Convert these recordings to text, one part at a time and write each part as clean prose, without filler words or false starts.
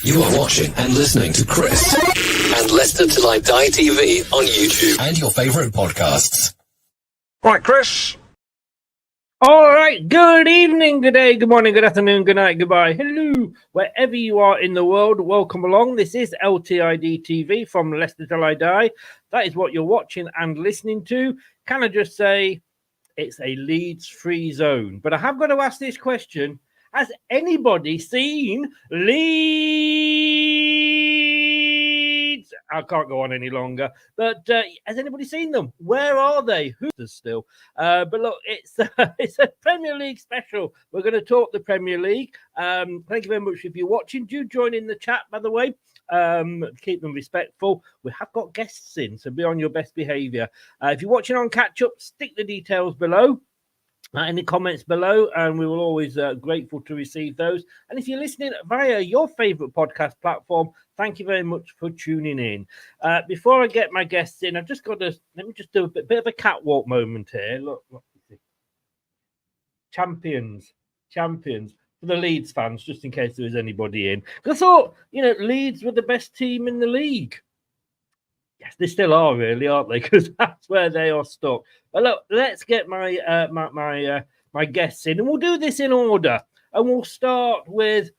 You are watching and listening to Chris and Leicester Till I Die TV on YouTube and your favourite podcasts. Right, Chris. All right. Good evening, good day, good morning, good afternoon, good night, goodbye. Hello. Wherever you are in the world, welcome along. This is LTID TV from Leicester Till I Die. That is what you're watching and listening to. Can I just say it's a Leeds-free zone? But I have got to ask this question. Has anybody seen Leeds? I can't go on any longer. But has anybody seen them? Where are they? Who's still? But look, it's a Premier League special. We're going to talk the Premier League. Thank you very much if you're watching. Do join in the chat, by the way. Keep them respectful. We have got guests in, so be on your best behaviour. If you're watching on catch up, stick the details below. In the comments below, and we will always grateful to receive those. And if you're listening via your favourite podcast platform, thank you very much for tuning in. Before I get my guests in, I've just got to let me just do a bit of a catwalk moment here. Look. Champions for the Leeds fans, just in case there is anybody in. Because I thought, Leeds were the best team in the league. Yes, they still are, really, aren't they? Because that's where they are stuck. But look, let's get my guests in, and we'll do this in order. And we'll start with,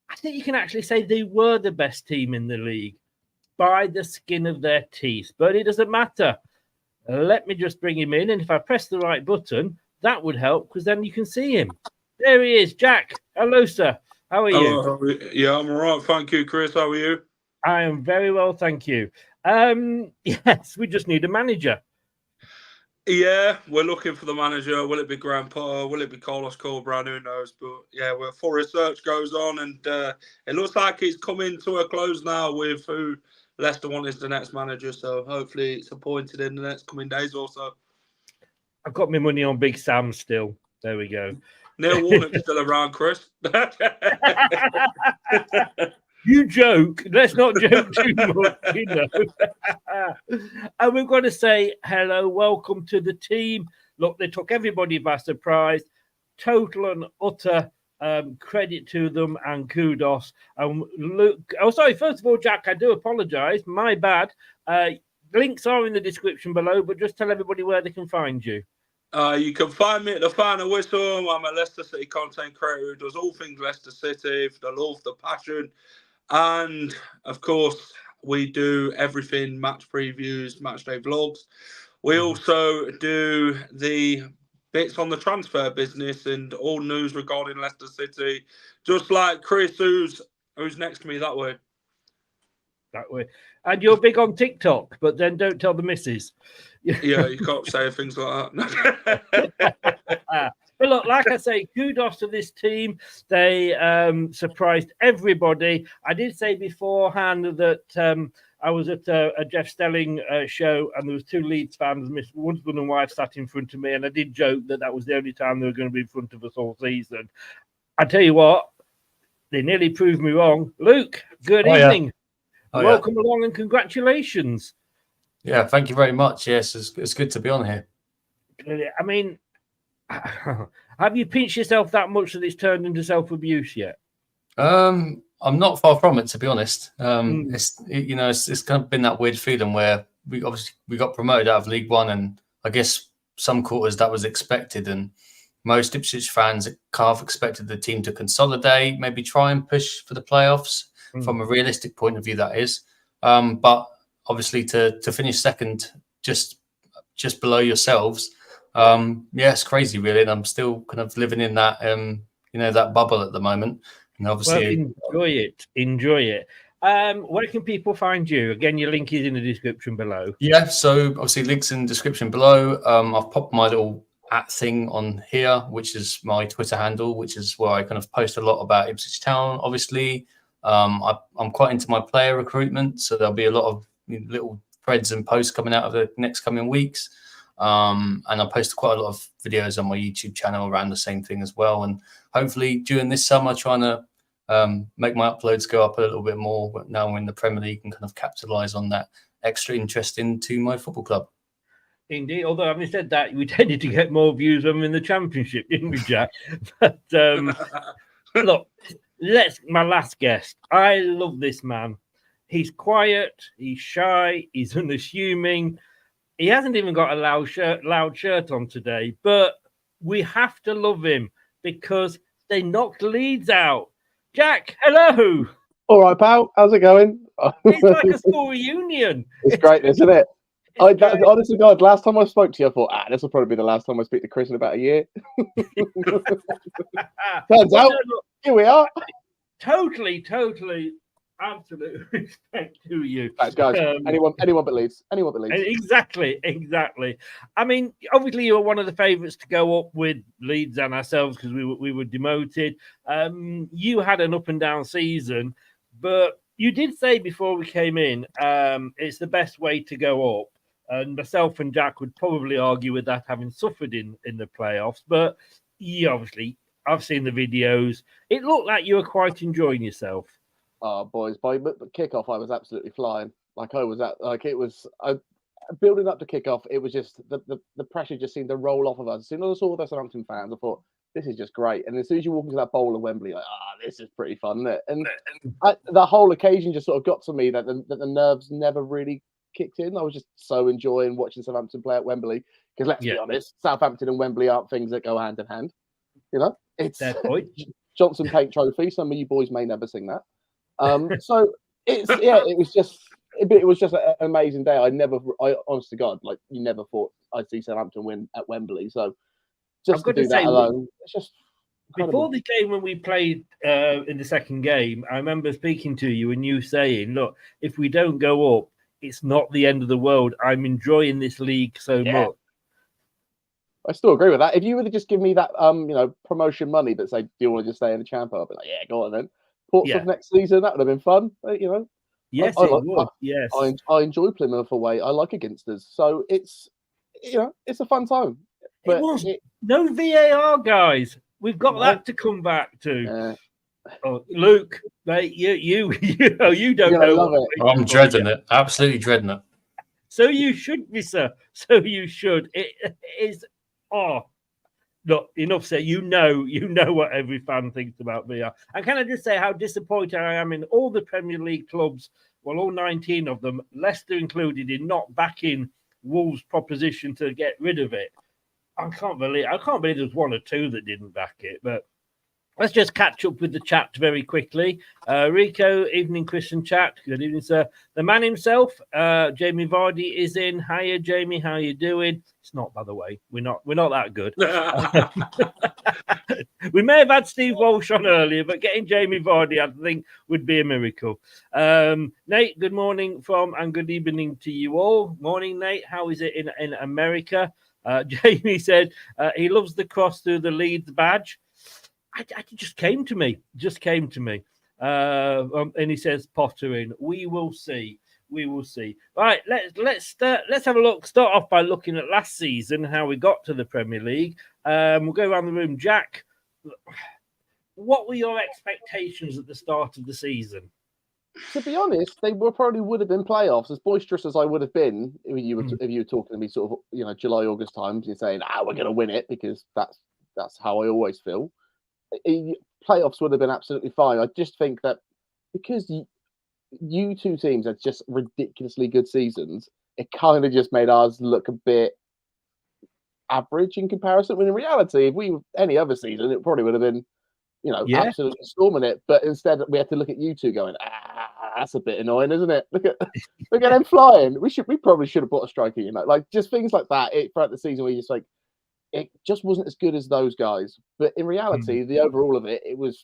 I think you can actually say they were the best team in the league by the skin of their teeth. But it doesn't matter. Let me just bring him in, and if I press the right button, that would help, because then you can see him. There he is, Jack. Hello, sir. How are you? Hello. Yeah, I'm all right. Thank you, Chris. How are you? I am very well, thank you. Yes, we just need a manager. Yeah, we're looking for the manager. Will it be Graham Potter? Will it be Carlos Colbrand? Who knows? But yeah, full research goes on, and it looks like it's coming to a close now with who Leicester want is the next manager. So hopefully it's appointed in the next coming days or so. I've got my money on Big Sam still. There we go. Neil Warnock's still around, Chris. You joke. Let's not joke too much, And we've got to say hello, welcome to the team. Look, they took everybody by surprise. Total and utter credit to them and kudos. First of all, Jack, I do apologise. My bad. Links are in the description below, but just tell everybody where they can find you. You can find me at the Final Whistle. I'm a Leicester City content creator who does all things Leicester City, the love, the passion. And, of course, we do everything, match previews, match day vlogs. We also do the bits on the transfer business and all news regarding Leicester City, just like Chris, who's next to me that way. That way. And you're big on TikTok, but then don't tell the missus. Yeah, you can't say things like that. But look, like I say, kudos to this team. They surprised everybody. I did say beforehand that I was at a Jeff Stelling show, and there was two Leeds fans, Miss Woodsman and wife, sat in front of me, and I did joke that was the only time they were going to be in front of us all season. I tell you what, They nearly proved me wrong. Luke, good evening. Welcome along and congratulations. Yeah, thank you very much. Yes, it's good to be on here. I mean, have you pinched yourself that much that it's turned into self-abuse yet? I'm not far from it, to be honest. It's kind of been that weird feeling where we got promoted out of League One, and I guess some quarters that was expected, and most Ipswich fans kind of expected the team to consolidate, maybe try and push for the playoffs from a realistic point of view, that is. But obviously to finish second, just below yourselves, it's crazy, really. And I'm still kind of living in that, that bubble at the moment. And obviously, enjoy it. Where can people find you? Again, your link is in the description below. Yeah, so obviously links in the description below. I've popped my little @ thing on here, which is my Twitter handle, which is where I kind of post a lot about Ipswich Town. Obviously, I'm quite into my player recruitment, so there'll be a lot of little threads and posts coming out of the next coming weeks. And I post quite a lot of videos on my YouTube channel around the same thing as well. And hopefully during this summer, trying to make my uploads go up a little bit more. But now we're in the Premier League and kind of capitalise on that extra interest into my football club. Indeed, although having said that, we tended to get more views when we were in the Championship, didn't we, Jack? But look, my last guest. I love this man. He's quiet, he's shy, he's unassuming. He hasn't even got a loud shirt on today, but we have to love him because they knocked Leeds out. Jack, hello. All right, pal. How's it going? It's like a school reunion. It's great, isn't it? Honestly, God, last time I spoke to you, I thought, this will probably be the last time I speak to Chris in about a year. Turns out, here we are. Totally. Absolute respect to you. Thanks, guys. Anyone but Leeds. Anyone but Leeds. Exactly. I mean, obviously, you were one of the favourites to go up with Leeds and ourselves because we were demoted. You had an up and down season, but you did say before we came in, it's the best way to go up. And myself and Jack would probably argue with that, having suffered in the playoffs. But obviously, I've seen the videos. It looked like you were quite enjoying yourself. Oh, boys, by the kickoff, I was absolutely flying. Building up to kickoff, it was just the pressure just seemed to roll off of us. As soon as I saw the Southampton fans, I thought, this is just great. And as soon as you walk into that bowl of Wembley, like, this is pretty fun, isn't it? And the whole occasion just sort of got to me that the nerves never really kicked in. I was just so enjoying watching Southampton play at Wembley. Because let's be honest, Southampton and Wembley aren't things that go hand in hand. It's Johnson Paint Trophy. Some of you boys may never sing that. So it was just an amazing day. I honest to God, like, you never thought I'd see Southampton win at Wembley. So just to do that alone, it's just incredible. Before the game, when we played in the second game, I remember speaking to you and you saying, look, if we don't go up, it's not the end of the world. I'm enjoying this league so much. I still agree with that. If you would have just given me that promotion money that say, do you want to just stay in the Champ? I'd be like, yeah, go on then. Portsmouth next season, that would have been fun. Yes, it would. Yes, I enjoy Plymouth away. I like against us, so it's a fun time. But it was no VAR, guys. We've got that to come back to. Luke, mate, you don't know. Love it. I'm dreading it. Absolutely dreading it. So you should be, sir. So you should. It is. Look, enough said. You know what every fan thinks about VR. And can I just say how disappointed I am in all the Premier League clubs, well, all 19 of them, Leicester included, in not backing Wolves' proposition to get rid of it. I can't believe there's one or two that didn't back it. But let's just catch up with the chat very quickly. Rico, evening, Christian chat. Good evening, sir. The man himself, Jamie Vardy, is in. Hiya, Jamie. How you doing? It's not, by the way. We're not that good. We may have had Steve Walsh on earlier, but getting Jamie Vardy, I think, would be a miracle. Nate, good morning and good evening to you all. Morning, Nate. How is it in America? Jamie said he loves the cross through the Leeds badge. It just came to me. And he says Potter in. We will see. Right, let's have a look. Start off by looking at last season, how we got to the Premier League. We'll go around the room. Jack, what were your expectations at the start of the season? To be honest, they probably would have been playoffs. As boisterous as I would have been, if you were talking to me sort of July, August times, you're saying, we're going to win it, because that's how I always feel. Playoffs would have been absolutely fine. I just think that because you two teams had just ridiculously good seasons, it kind of just made ours look a bit average in comparison. When in reality, if we were any other season, it probably would have been, absolutely storming it. But instead, we had to look at you two going, that's a bit annoying, isn't it? Look at them flying. We probably should have bought a striker, like just things like that. Throughout the season, where you just like, it just wasn't as good as those guys. But in reality, the overall of it was,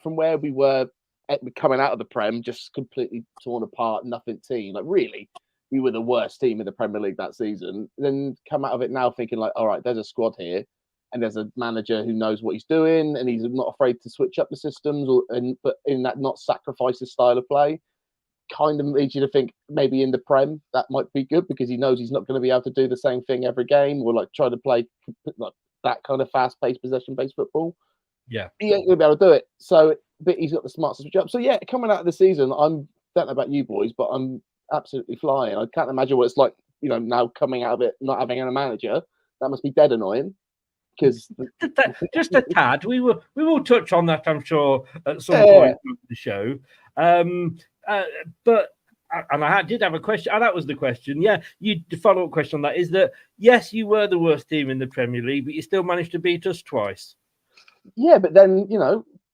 from where we were coming out of the Prem, just completely torn apart, nothing team. Like really, we were the worst team in the Premier League that season. Then come out of it now thinking like, all right, there's a squad here, and there's a manager who knows what he's doing, and he's not afraid to switch up the systems, but in that not sacrifice his style of play. Kind of leads you to think maybe in the Prem that might be good, because he knows he's not going to be able to do the same thing every game, or like try to play like that kind of fast-paced, possession-based football. Yeah, he ain't going to be able to do it. So, but he's got the smarts to switch up. So yeah, coming out of the season, don't know about you boys, but I'm absolutely flying. I can't imagine what it's like, now coming out of it, not having a manager. That must be dead annoying. Because just a tad, we will touch on that, I'm sure, at some point of the show. But I did have a question. That was the question. Yeah, the follow-up question on that is that yes, you were the worst team in the Premier League, but you still managed to beat us twice. Yeah, but then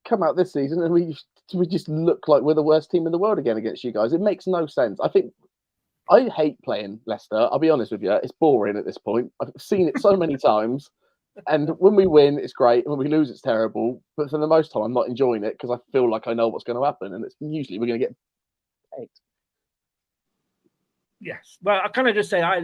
come out this season and we just look like we're the worst team in the world again against you guys. It makes no sense. I hate playing Leicester. I'll be honest with you. It's boring at this point. I've seen it so many times. And when we win, it's great. And when we lose, it's terrible. But for the most time, I'm not enjoying it because I feel like I know what's going to happen. And it's usually we're going to get pegged. Yes. Well, I kind of just say, I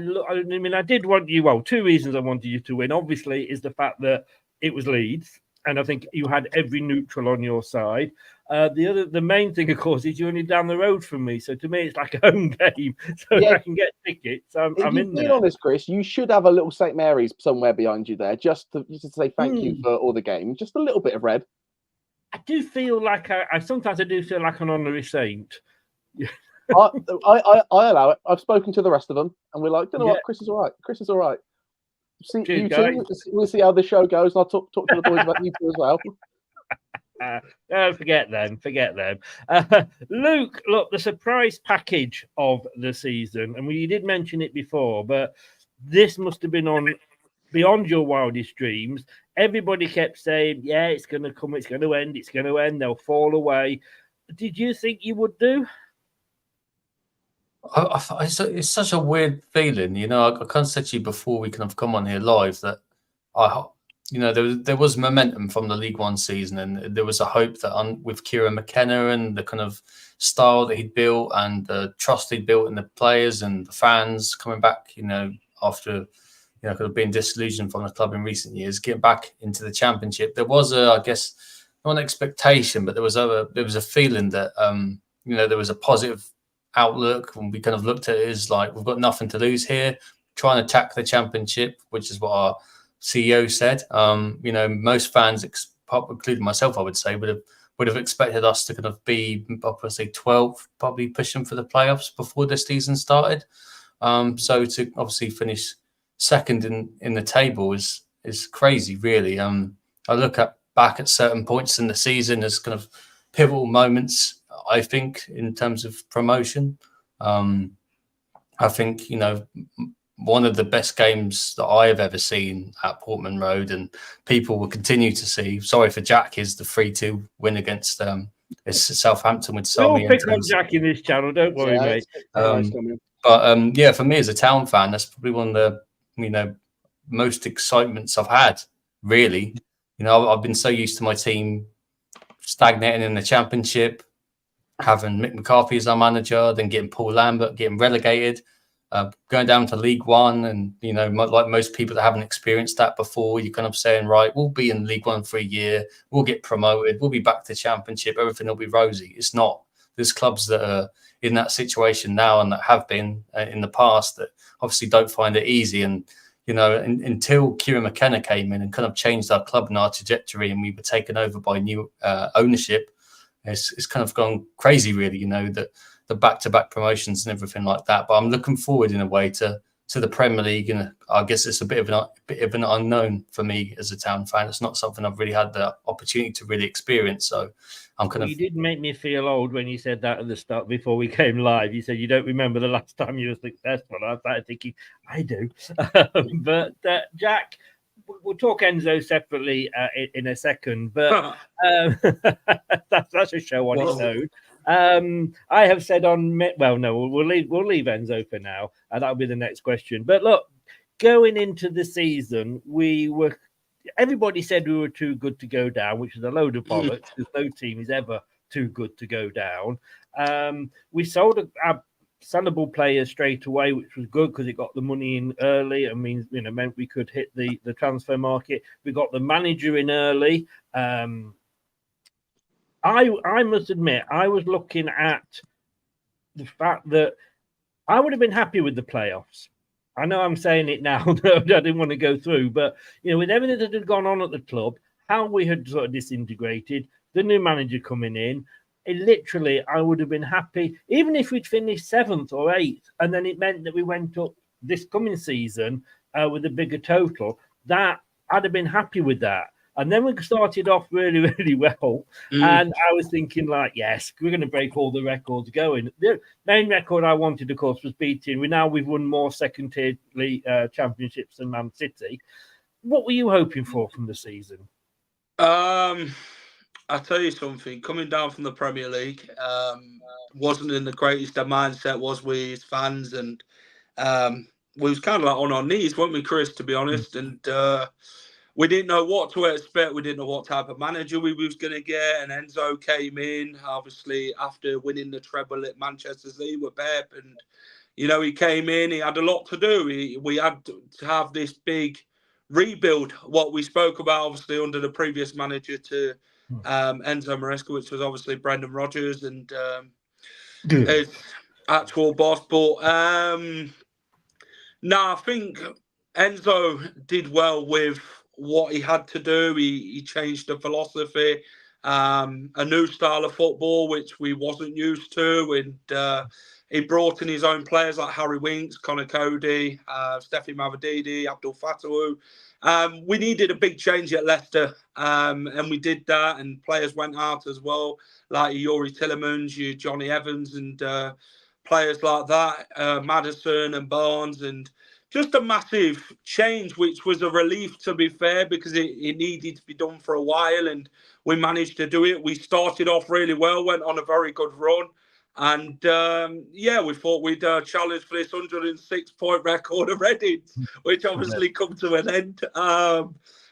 did want you, well, two reasons I wanted you to win. Obviously, is the fact that it was Leeds. And I think you had every neutral on your side. The main thing, of course, is you're only down the road from me. So to me, it's like a home game. So if I can get tickets, I'm in there. Being honest, Chris, you should have a little St. Mary's somewhere behind you there, just to say thank you for all the games. Just a little bit of red. I do feel like sometimes I do feel like an honorary saint. I allow it. I've spoken to the rest of them, and we're like, you know what, Chris is all right. Chris is all right. See, you two, we'll see how the show goes, and I'll talk to the boys about you two as well. Forget them. Luke, look, the surprise package of the season, and you did mention it before, but this must have been on beyond your wildest dreams. Everybody kept saying, yeah, it's going to come, it's going to end, they'll fall away. Did you think you would do? It's such a weird feeling, I kind of said to you before we kind of come on here live that there was momentum from the League One season, and there was a hope that with Kieran McKenna and the kind of style that he'd built and the trust he'd built in the players and the fans coming back, after kind of being disillusioned from the club in recent years, getting back into the Championship. There was I guess not an expectation, but there was a feeling that there was a positive outlook when we kind of looked at it as like, we've got nothing to lose here, try and attack the Championship, which is what our CEO said. Most fans, including myself, I would say, would have expected us to kind of be, I'd say, 12th, probably pushing for the playoffs before the season started. So to obviously finish second in the table is crazy, really. I look back at certain points in the season as kind of pivotal moments, I think, in terms of promotion. I think, one of the best games that I have ever seen at Portman Road, and people will continue to see. Sorry for Jack, is the 3-2 win against Southampton with Sami. We'll pick on Jack in this channel, don't worry, mate. But for me as a Town fan, that's probably one of the most excitements I've had. Really, I've been so used to my team stagnating in the Championship, having Mick McCarthy as our manager, then getting Paul Lambert, getting relegated. Going down to League One, and like most people that haven't experienced that before, you're kind of saying, right, we'll be in League One for a year, we'll get promoted, we'll be back to Championship, everything will be rosy. It's not. There's clubs that are in that situation now and that have been in the past that obviously don't find it easy, and until Kieran McKenna came in and kind of changed our club and our trajectory, and we were taken over by new ownership, it's kind of gone crazy, really. The back-to-back promotions and everything like that. But I'm looking forward in a way to the Premier League, and I guess it's a bit of an unknown for me as a Town fan. It's not something I've really had the opportunity to really experience. So I'm kind of. You did make me feel old when you said that at the start before we came live. You said you don't remember the last time you were successful. I started thinking, I do. But Jack, we'll talk Enzo separately in a second. But that's a show on its own. I have said we'll leave Enzo for now, and that'll be the next question. But look, going into the season, everybody said we were too good to go down, which is a load of bollocks because no team is ever too good to go down. We sold our sellable players straight away, which was good because it got the money in early and meant we could hit the transfer market. We got the manager in early. I must admit, I was looking at the fact that I would have been happy with the playoffs. I know I'm saying it now that I didn't want to go through, but with everything that had gone on at the club, how we had sort of disintegrated, the new manager coming in, I would have been happy, even if we'd finished 7th or 8th, and then it meant that we went up this coming season with a bigger total. That I'd have been happy with that. And then we started off really, really well. And I was thinking, yes, we're going to break all the records going. The main record I wanted, of course, was beating. We've won more second-tier championships than Man City. What were you hoping for from the season? I'll tell you something. Coming down from the Premier League, wasn't in the greatest of mindset, was we as fans. And we was kind of on our knees, weren't we, Chris, to be honest? And we didn't know what to expect. We didn't know what type of manager we was going to get. And Enzo came in, obviously, after winning the treble at Manchester City with Pep. And, he came in. He had a lot to do. We had to have this big rebuild, what we spoke about, obviously, under the previous manager to Enzo Maresca, which was obviously Brendan Rodgers and his actual boss. But, I think Enzo did well with what he had to do. He changed the philosophy, a new style of football which we wasn't used to, and he brought in his own players like Harry Winks, Connor Cody, Steffi Mavadidi, Abdul Fatawu. We needed a big change at Leicester, and we did that, and players went out as well, like Yuri Tillemans, your Johnny Evans, and players like that, Maddison and Barnes, and just a massive change, which was a relief, to be fair, because it needed to be done for a while, and we managed to do it. We started off really well, went on a very good run, and we thought we'd challenge for this 106-point record of Readings, which obviously come to an end.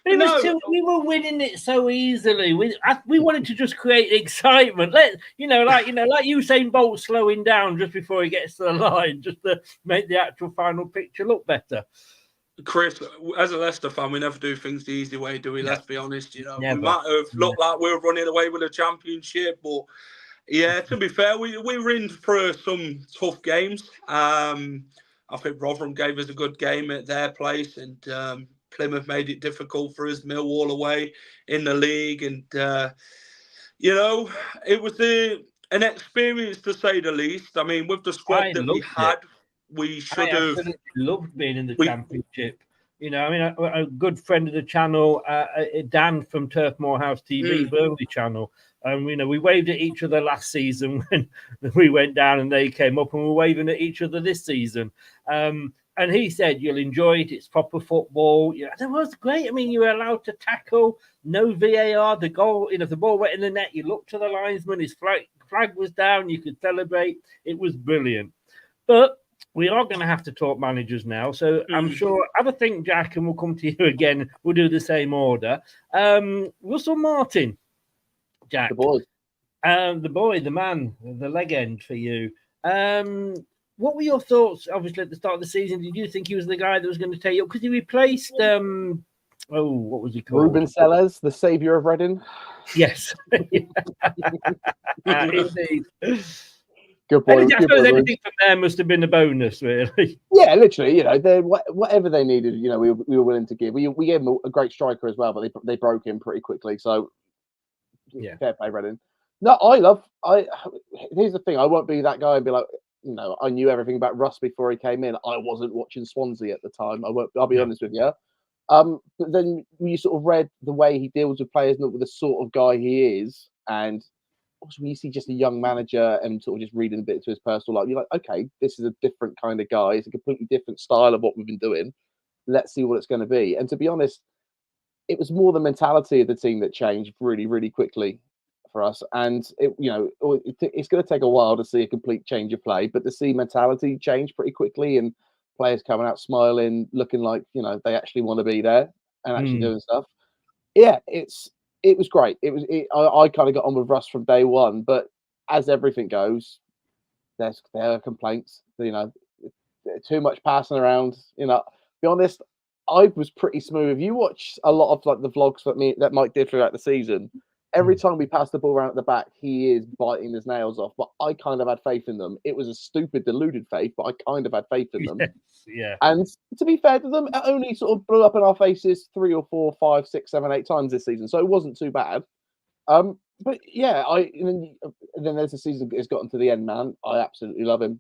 We were winning it so easily. We wanted to just create excitement. Like Usain Bolt slowing down just before he gets to the line, just to make the actual final picture look better. Chris, as a Leicester fan, we never do things the easy way, do we? Yeah. Let's be honest. Never. We might have looked like we were running away with a championship, but to be fair, we were in for some tough games. I think Rotherham gave us a good game at their place, and Plymouth made it difficult for us, Millwall away in the league. And, it was an experience, to say the least. I mean, with the squad that we had, we should have... I loved being in the Championship. A good friend of the channel, Dan from Turf Moorhouse TV, Burnley channel, and we waved at each other last season when we went down and they came up, and we're waving at each other this season. And he said, you'll enjoy it. It's proper football. That was great. I mean, you were allowed to tackle, no VAR. The goal, if the ball went in the net, you looked to the linesman, his flag was down, you could celebrate. It was brilliant. But we are going to have to talk managers now. So I'm sure, have a think, Jack, and we'll come to you again. We'll do the same order. Russell Martin, Jack. The boy. The man, the leg end for you. What were your thoughts, obviously, at the start of the season? Did you think he was the guy that was going to take you up? Because he replaced, what was he called? Ruben Sellers, the saviour of Reading. Yes. Indeed. Good boy. I Good suppose boy, anything from there must have been a bonus, really. Yeah, literally, whatever they needed, we were willing to give. We gave them a great striker as well, but they broke him pretty quickly. So Yeah. fair play, Reading. No, here's the thing. I won't be that guy and be like, I knew everything about Russ before he came in. I wasn't watching Swansea at the time. I'll be honest with you. But then you sort of read the way he deals with players, not with the sort of guy he is, and also when you see just a young manager and sort of just reading a bit to his personal life, you're like, okay, this is a different kind of guy. It's a completely different style of what we've been doing. Let's see what it's going to be. And to be honest, it was more the mentality of the team that changed really, really quickly for us. And it's going to take a while to see a complete change of play, but to see mentality change pretty quickly and players coming out smiling, looking like they actually want to be there and actually doing stuff. Yeah, it was great. I kind of got on with Russ from day one, but as everything goes, there are complaints. Too much passing around. Be honest, I was pretty smooth. If you watch a lot of like the vlogs that Mike did throughout the season, every time we passed the ball around at the back, he is biting his nails off. But I kind of had faith in them. It was a stupid, deluded faith, but I kind of had faith in them. Yeah. And to be fair to them, it only sort of blew up in our faces 3 or 4, 5, 6, 7, 8 times this season, so it wasn't too bad. But yeah, and then as the season has gotten to the end, man, I absolutely love him.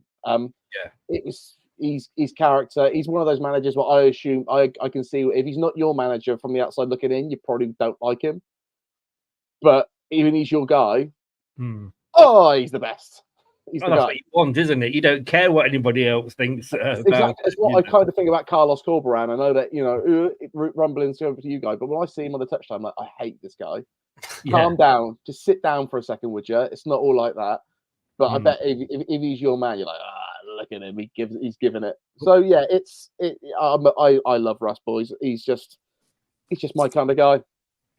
It was his character. He's one of those managers where I assume I can see if he's not your manager from the outside looking in, you probably don't like him. But even he's your guy. He's the best. He's the that's guy. what you want, isn't it? You don't care what anybody else thinks about. Exactly. That's what I kind of think about Carlos Corberán. I know that rumblings over to you guys, but when I see him on the touchline, I'm like, I hate this guy. Calm down. Just sit down for a second, would you? It's not all like that. But I bet if he's your man, you're like, look at him. He's giving it. So yeah, I love Russ, boys. He's just my kind of guy.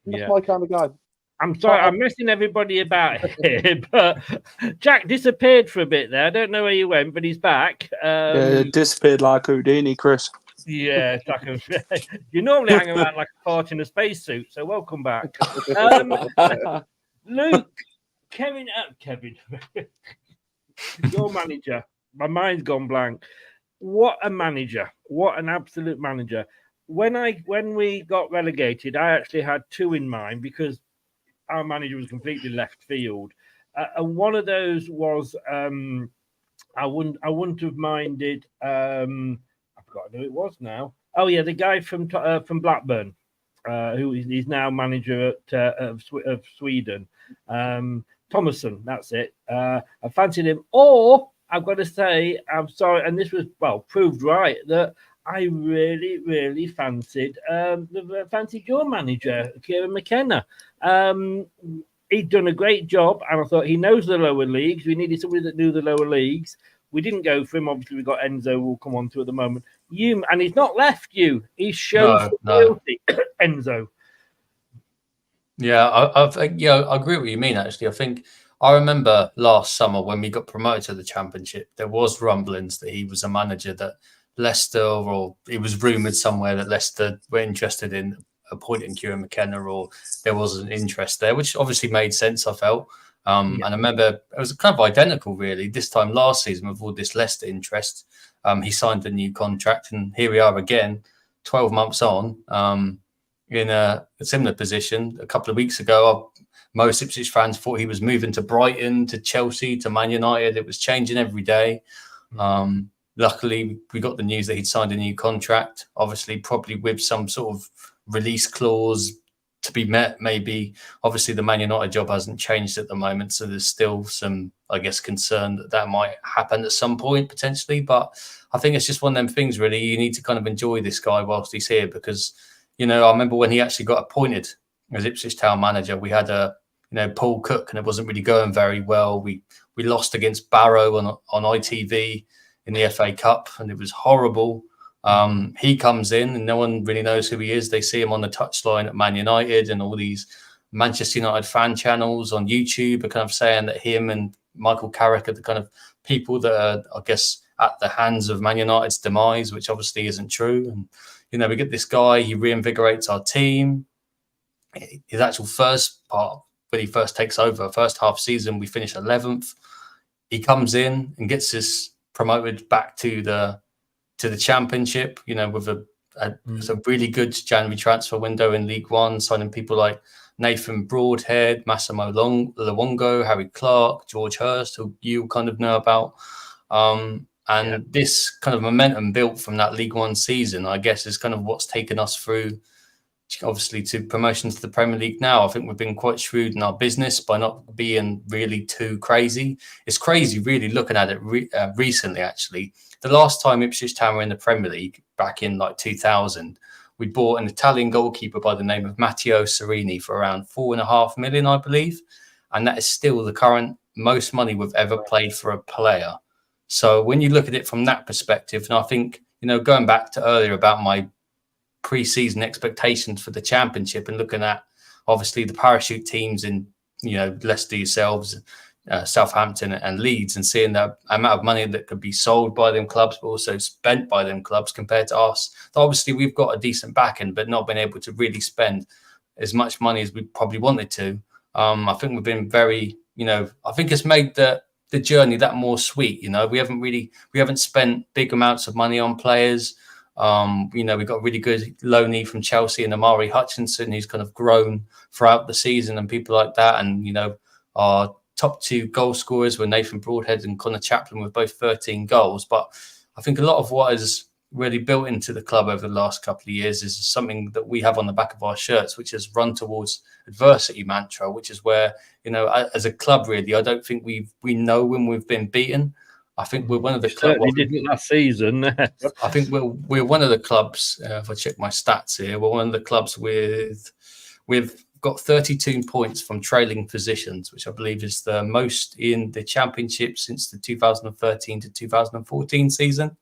That's my kind of guy. I'm sorry, I'm messing everybody about here, but Jack disappeared for a bit there. I don't know where he went, but he's back. Disappeared like Houdini, Chris. Yeah, you normally hang around like a fart in a spacesuit, so welcome back. Luke, Kevin, your manager. My mind's gone blank. What a manager! What an absolute manager! When we got relegated, I actually had 2 in mind because our manager was completely left field, and one of those was I wouldn't have minded. I've forgotten who it was now. Oh yeah, the guy from Blackburn, who is now manager of Sweden, Thomason. That's it. I fancied him. Or I've got to say, I'm sorry, and this was proved right that I really, really fancied your manager, Kieran McKenna. He'd done a great job, and I thought he knows the lower leagues. We needed somebody that knew the lower leagues. We didn't go for him. Obviously, we got Enzo. We'll come on to at the moment. And he's not left you. He's shown loyalty, Enzo. Yeah, I agree with what you mean. Actually, I remember last summer when we got promoted to the Championship, there was rumblings that he was a manager that Leicester, or it was rumoured somewhere that Leicester were interested in appointing Kieran McKenna, or there was an interest there, which obviously made sense, I felt. And I remember it was kind of identical, really, this time last season with all this Leicester interest. He signed a new contract, and here we are again, 12 months on, in a similar position. A couple of weeks ago, most Ipswich fans thought he was moving to Brighton, to Chelsea, to Man United. It was changing every day. Luckily, we got the news that he'd signed a new contract, obviously probably with some sort of release clause to be met, maybe. Obviously, the Man United job hasn't changed at the moment, so there's still some, I guess, concern that might happen at some point, potentially. But I think it's just one of them things, really. You need to kind of enjoy this guy whilst he's here because, I remember when he actually got appointed as Ipswich Town manager, we had Paul Cook, and it wasn't really going very well. We lost against Barrow on ITV in the FA Cup, and it was horrible. He comes in and no one really knows who he is. They see him on the touchline at Man United, and all these Manchester United fan channels on YouTube are kind of saying that him and Michael Carrick are the kind of people that are, I guess, at the hands of Man United's demise, which obviously isn't true. And, we get this guy, he reinvigorates our team. His actual first part, when he first takes over, first half season, we finish 11th. he comes in and gets us promoted back to the Championship, you know, with a really good January transfer window in League One, signing people like Nathan Broadhead, Massimo Luongo, Harry Clark, George Hurst, who you kind of know about. This kind of momentum built from that League One season, I guess, is kind of what's taken us through, obviously, to promotion to the Premier League now. I think we've been quite shrewd in our business by not being really too crazy. It's crazy, really, looking at it recently, actually. The last time Ipswich Town were in the Premier League, back in like 2000, we bought an Italian goalkeeper by the name of Matteo Serini for around 4.5 million, I believe. And that is still the current most money we've ever paid for a player. So when you look at it from that perspective, and I think, you know, going back to earlier about my pre-season expectations for the Championship and looking at, obviously, the parachute teams in, you know, Leicester yourselves, Southampton and Leeds, and seeing the amount of money that could be sold by them clubs, but also spent by them clubs compared to us. So obviously, we've got a decent backing, but not been able to really spend as much money as we probably wanted to. I think we've been very, you know, I think it's made the journey that more sweet. You know, we haven't spent big amounts of money on players. You know, we got a really good loanee from Chelsea and Amari Hutchinson, who's kind of grown throughout the season, and people like that. And, you know, our top 2 goal scorers were Nathan Broadhead and Connor Chaplin with both 13 goals. But I think a lot of what is really built into the club over the last couple of years is something that we have on the back of our shirts, which is run towards adversity mantra, which is where, you know, as a club, really, I don't think we know when we've been beaten. I think we're one of the clubs. We didn't last season. I think we're one of the clubs. If I check my stats here, we're one of the clubs we've got 32 points from trailing positions, which I believe is the most in the Championship since the 2013 to 2014 season.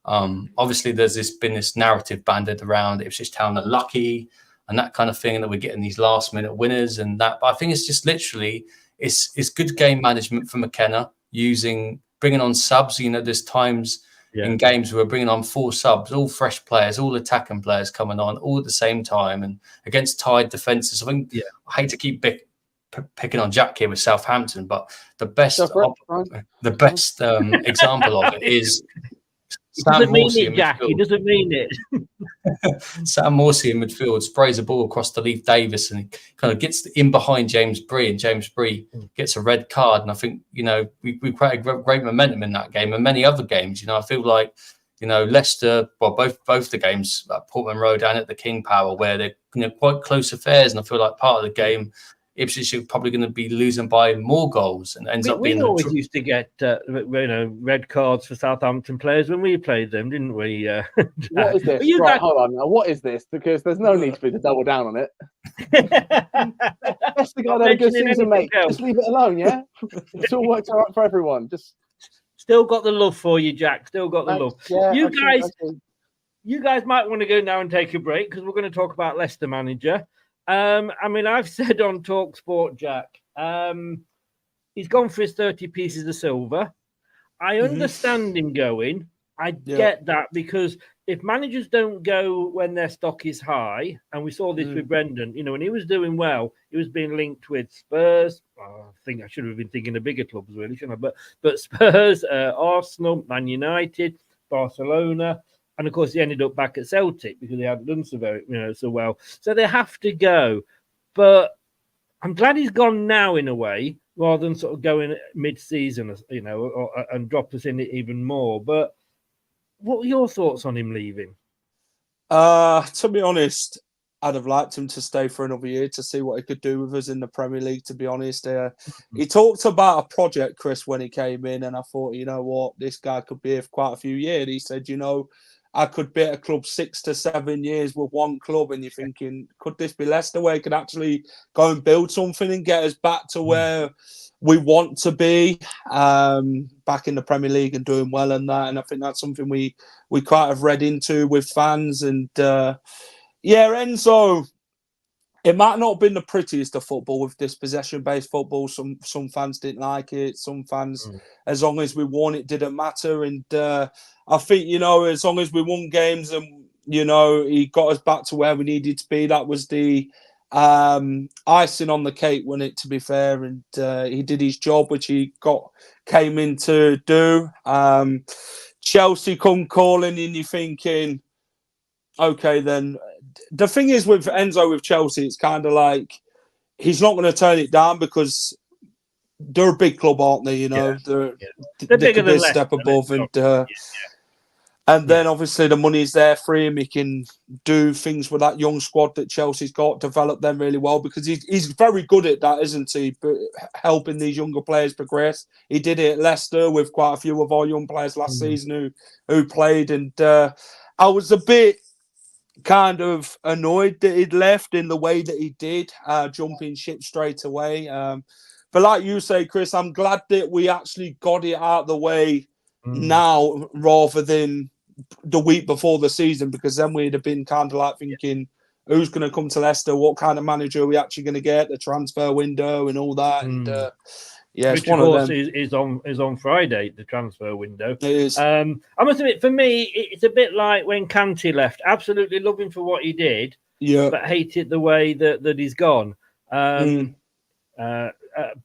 Obviously, there's been this narrative banded around Ipswich Town are lucky and that kind of thing, and that we're getting these last minute winners and that. But I think it's just literally it's good game management for McKenna, bringing on subs. You know, there's times in games where we're bringing on 4 subs, all fresh players, all attacking players coming on all at the same time, and against tied defences. I think I hate to keep picking on Jack here with Southampton, but the best example of it is Sam Morsey in midfield. He doesn't mean it. Sam Morsey in midfield sprays a ball across to Leif Davis and he kind of gets in behind James Bree, and James Bree gets a red card. And I think, you know, we created great momentum in that game and many other games. You know, I feel like, you know, Leicester, well, both the games at Portman Road and at the King Power, where they're, you know, quite close affairs. And I feel like part of the game, Ipswich are probably going to be losing by more goals, and ends up being. We always used to get red cards for Southampton players when we played them, didn't we? What is this? Right, hold on now. What is this? Because there's no need for me to double down on it. That's the guy that had a good season, mate. Just leave it alone, yeah. It's all worked out for everyone. Just still got the love for you, Jack. Still got the love. Yeah, you guys might want to go now and take a break because we're going to talk about Leicester manager. I mean, I've said on TalkSport, Jack, he's gone for his 30 pieces of silver. I understand him going. I get that, because if managers don't go when their stock is high, and we saw this with Brendan, you know, when he was doing well, he was being linked with Spurs. I think I should have been thinking of bigger clubs, really, shouldn't I? But Spurs, Arsenal, Man United, Barcelona. And of course, he ended up back at Celtic because he hadn't done so well. So they have to go. But I'm glad he's gone now, in a way, rather than sort of going mid-season, you know, and drop us in it even more. But what were your thoughts on him leaving? To be honest, I'd have liked him to stay for another year to see what he could do with us in the Premier League, to be honest. He talked about a project, Chris, when he came in, and I thought, you know what, this guy could be here for quite a few years. He said, you know, I could be at a club 6 to 7 years with one club, and you're thinking, could this be Leicester, where he could actually go and build something and get us back to where we want to be, back in the Premier League and doing well and that. And I think that's something we quite have read into with fans. And Enzo, it might not have been the prettiest of football with this possession-based football. Some fans didn't like it. Some fans, as long as we won, it didn't matter. And I think, you know, as long as we won games and, you know, he got us back to where we needed to be, that was the icing on the cake, wasn't it, to be fair? And he did his job, which he came in to do. Chelsea come calling, and you're thinking, okay, then. The thing is with Enzo with Chelsea, it's kind of like he's not going to turn it down because they're a big club, aren't they? You know, They're they bigger could be than a step Leicester, above, let's and then obviously the money's there for him. He can do things with that young squad that Chelsea's got, develop them really well because he's very good at that, isn't he? But helping these younger players progress. He did it at Leicester with quite a few of our young players last season who played, and I was a bit kind of annoyed that he'd left in the way that he did, jumping ship straight away. But like you say, Chris, I'm glad that we actually got it out of the way now rather than the week before the season, because then we'd have been kind of like thinking, who's going to come to Leicester? What kind of manager are we actually going to get? The transfer window and all that. And yeah, which it's one of of course them. is on Friday, the transfer window. It is. I must admit, for me, it's a bit like when Kanté left. Absolutely love him for what he did, but hated the way that he's gone.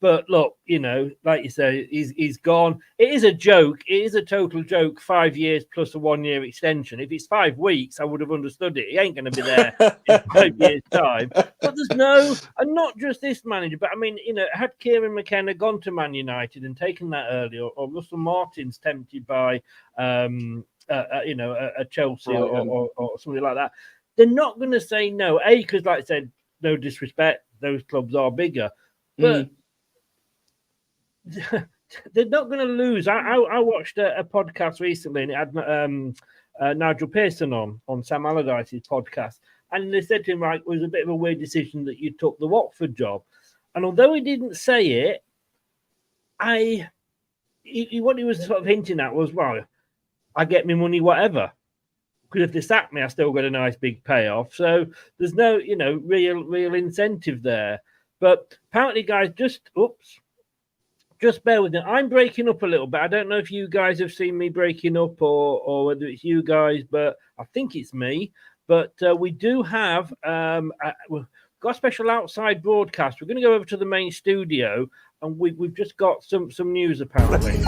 But look, you know, like you say, he's gone. It is a joke. It is a total joke. 5 years plus a 1 year extension. If it's 5 weeks, I would have understood it. He ain't going to be there in 5 years' time. But there's no, and not just this manager, but I mean, you know, had Kieran McKenna gone to Man United and taken that early, or Russell Martin's tempted by, you know, a Chelsea or something like that, they're not going to say no. Because, like I said, no disrespect, those clubs are bigger. But they're not going to lose. I watched a podcast recently, and it had Nigel Pearson on Sam Allardyce's podcast, and they said to him, right, it was a bit of a weird decision that you took the Watford job. And although he didn't say it, what he was sort of hinting at was, well, I get my money whatever. Because if they sack me, I still got a nice big payoff. So there's no, you know, real incentive there. But apparently, guys, just bear with me. I'm breaking up a little bit. I don't know if you guys have seen me breaking up or whether it's you guys, but I think it's me. But we do have we've got a special outside broadcast. We're going to go over to the main studio, and we've just got some news apparently.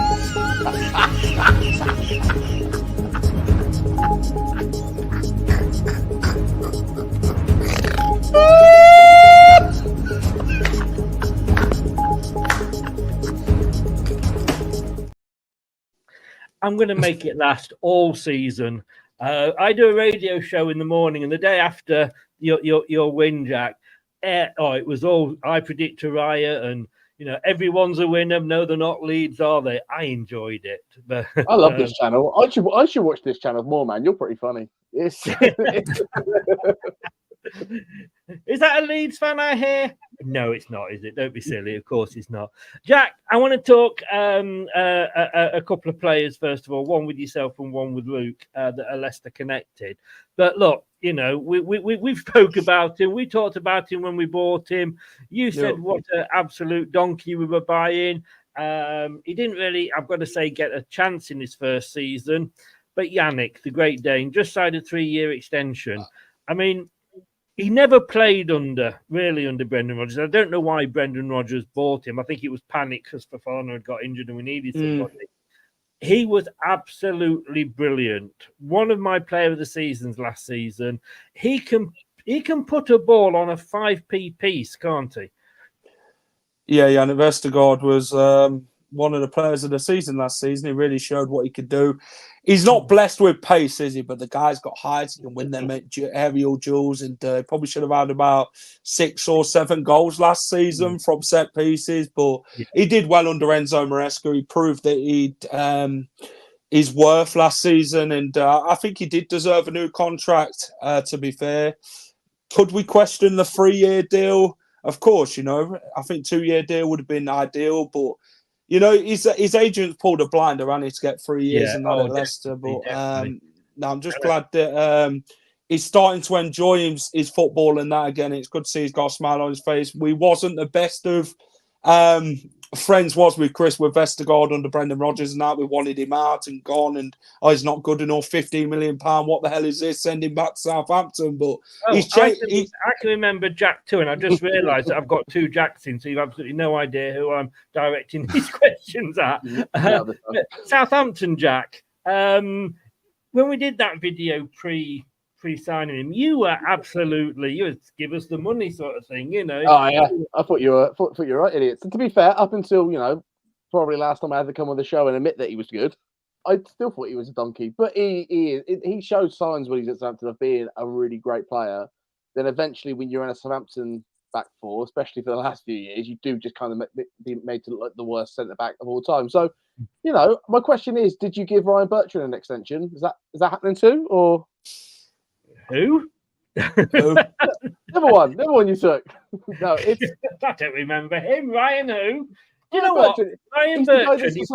I'm going to make it last all season. I do a radio show in the morning, and the day after your win, Jack, it was all I predict a riot, and you know everyone's a winner. No, they're not Leeds, are they? I enjoyed it. But I love this channel. I should watch this channel more, man. You're pretty funny. It's Is that a Leeds fan I hear? No, it's not, is it? Don't be silly. Of course it's not. Jack, I want to talk a couple of players, first of all, one with yourself and one with Luke that are Leicester connected. But look, you know, we spoke about him. We talked about him when we bought him. You said what an absolute donkey we were buying. He didn't really, I've got to say, get a chance in his first season. But Yannick, the Great Dane, just signed a 3-year extension. I mean, he never played under Brendan Rodgers. I don't know why Brendan Rodgers bought him. I think it was panic because Fofana had got injured and we needed somebody. He was absolutely brilliant. One of my player of the seasons last season. He can put a ball on a 5p piece, can't he? Yeah, Yannick Vestergaard was one of the players of the season last season. He really showed what he could do. He's not blessed with pace, is he? But the guy's got height. He can win them aerial duels, and probably should have had about 6 or 7 goals last season from set pieces. But he did well under Enzo Maresca. He proved that he'd his worth last season, and I think he did deserve a new contract. To be fair, could we question the 3-year deal? Of course, you know. I think 2-year deal would have been ideal, but. You know, his agents pulled a blinder on it to get 3 years and that at Leicester. But no, I'm just glad that he's starting to enjoy his football and that again. It's good to see he's got a smile on his face. We wasn't the best of friends was with Chris with Vestergaard under Brendan Rodgers and that. We wanted him out and gone, and he's not good enough. £15 million. What the hell is this? Send him back to Southampton. But I can remember Jack too, and I just realised that I've got 2 Jacks in, so you've absolutely no idea who I'm directing these questions at. Southampton Jack. When we did that video pre-signing him, you were give us the money sort of thing, you know. Oh yeah, I thought you were right, idiots. And to be fair, up until probably last time I had to come on the show and admit that he was good, I still thought he was a donkey. But he showed signs when he's at Southampton of being a really great player. Then eventually, when you're in a Southampton back four, especially for the last few years, you do just kind of be made to look like the worst centre back of all time. So, my question is, did you give Ryan Bertrand an extension? Is that happening too, or? Who? Never one you took. No, it's. I don't remember him. Ryan who? Do you know what? Ryan Bertrand. He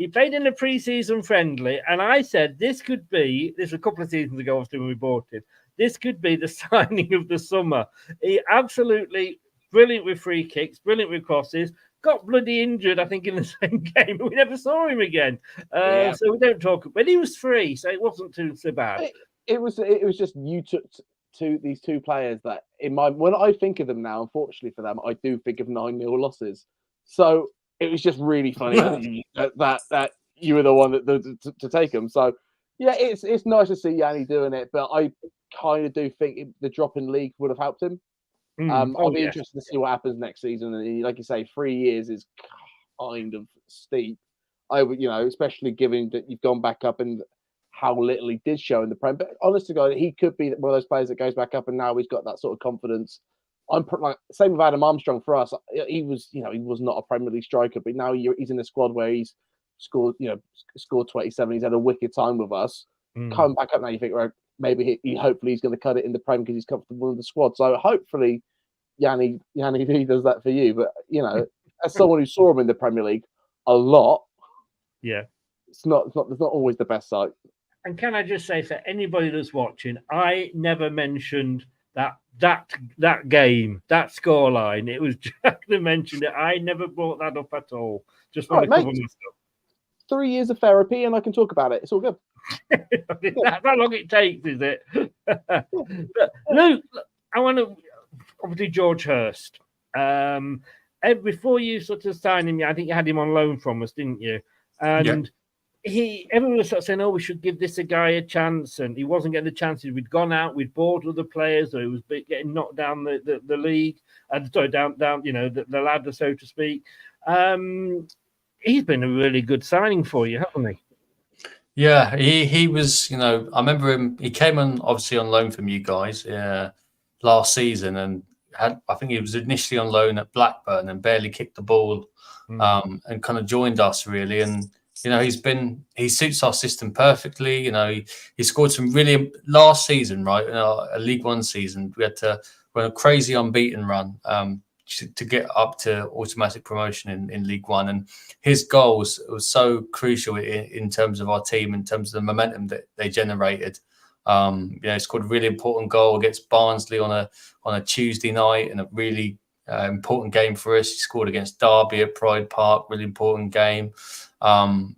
played in the pre-season friendly, and I said this was a couple of seasons ago, obviously when we bought him. This could be the signing of the summer. He absolutely brilliant with free kicks, brilliant with crosses. Got bloody injured, I think, in the same game, but we never saw him again. So we don't talk. But he was free, so it wasn't too so bad. It was just you took these 2 players that when I think of them now, unfortunately for them, I do think of 9-0 losses. So it was just really funny that you were the one to take them. So yeah, it's nice to see Yanni doing it, but I kind of do think the drop in league would have helped him. I'll be interested to see what happens next season. And like you say, 3 years is kind of steep. I would, especially given that you've gone back up and how little he did show in the Prem. But honest to God, he could be one of those players that goes back up, and now he's got that sort of confidence. Same with Adam Armstrong for us. He was not a Premier League striker, but now he's in a squad where he's scored 27. He's had a wicked time with us. Coming back up now, you think, right, maybe hopefully he's going to cut it in the Prem because he's comfortable in the squad. So hopefully Yanni he does that for you. But as someone who saw him in the Premier League a lot, it's not always the best sight. And can I just say, for anybody that's watching, I never mentioned that game, that scoreline. It was Jack that mentioned it. I never brought that up at all. Just want to cover myself. 3 years of therapy, and I can talk about it. It's all good. That's how long it takes, is it? Luke, I want to obviously George Hurst. Before you sort of signed him, I think you had him on loan from us, didn't you? And everyone was sort of saying, "Oh, we should give this a guy a chance," and he wasn't getting the chances. We'd gone out, we'd bought other players, or he was getting knocked down the league, down the ladder, so to speak. He's been a really good signing for you, hasn't he? Yeah, he was. I remember him. He came obviously on loan from you guys last season, and I think he was initially on loan at Blackburn and barely kicked the ball, and kind of joined us really. And he suits our system perfectly. He scored some really last season, right? A League One season, we had to run a crazy unbeaten run to get up to automatic promotion in League One, and his goals was so crucial in terms of our team, in terms of the momentum that they generated. He scored a really important goal against Barnsley on a Tuesday night in a really important game for us. He scored against Derby at Pride Park, really important game. And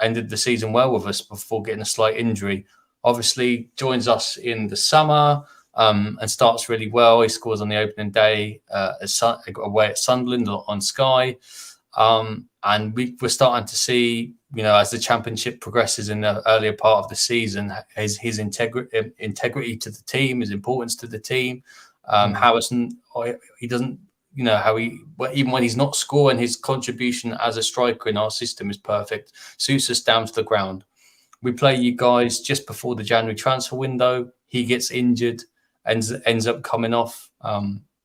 ended the season well with us before getting a slight injury. Obviously, joins us in the summer and starts really well. He scores on the opening day away at Sunderland on Sky. And we're starting to see, as the Championship progresses in the earlier part of the season, his integrity to the team, his importance to the team. How he doesn't, even when he's not scoring, his contribution as a striker in our system is perfect. Suits us down to the ground. We play you guys just before the January transfer window. He gets injured, ends up coming off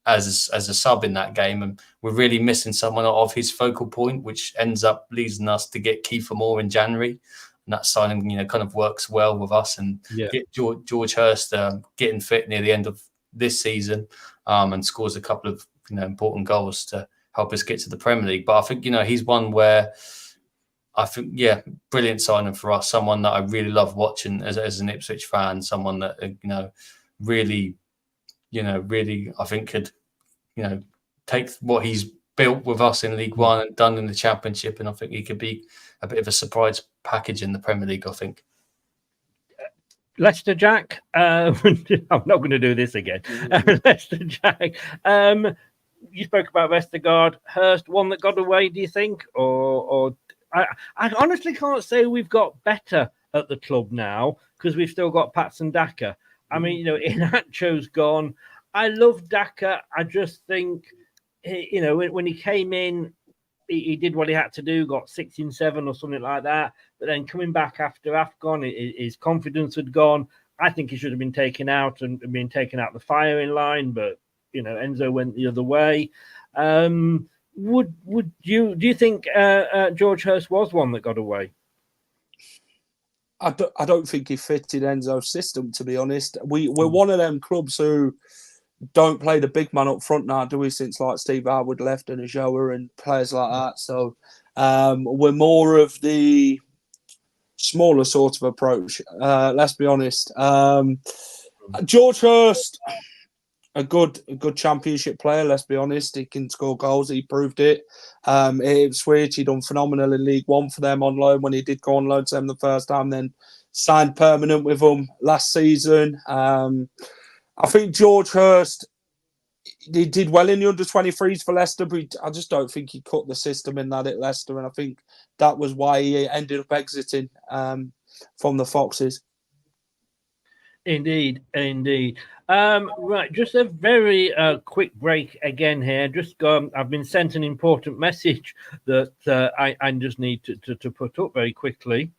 as a sub in that game, and we're really missing someone of his focal point, which ends up leading us to get Kiefer Moore in January. And that signing, kind of works well with us, and get George Hurst getting fit near the end of this season, and scores a couple of important goals to help us get to the Premier League. But I think he's one where I think brilliant signing for us. Someone that I really love watching as an Ipswich fan. Someone that really I think could take what he's built with us in League One and done in the Championship, and I think he could be a bit of a surprise package in the Premier League, I think. Leicester, Jack. I'm not going to do this again. Leicester, Jack. You spoke about Vestergaard, Hurst, one that got away, do you think? Or I honestly can't say we've got better at the club now because we've still got Patson Daka. I mean, Inacho's gone. I love Daka. I just think, when he came in, he did what he had to do, got 16-7 or something like that. But then coming back after AFCON, his confidence had gone. I think he should have been taken out and been taken out the firing line. But Enzo went the other way. Do you think George Hurst was one that got away? I don't think he fitted Enzo's system, to be honest. We're one of them clubs who don't play the big man up front now, do we? Since like Steve Harwood left and Ajoa and players like that. So we're more of the smaller sort of approach. Let's be honest. George Hurst, a good Championship player. Let's be honest. He can score goals. He proved it. Ipswich, he done phenomenal in League One for them on loan when he did go on loan to them the first time. Then signed permanent with them last season. I think George Hurst, he did well in the under-23s for Leicester, but I just don't think he cut the system in that at Leicester, and I think that was why he ended up exiting from the Foxes. Indeed. Right, just a very quick break again here. I've been sent an important message that I just need to put up very quickly.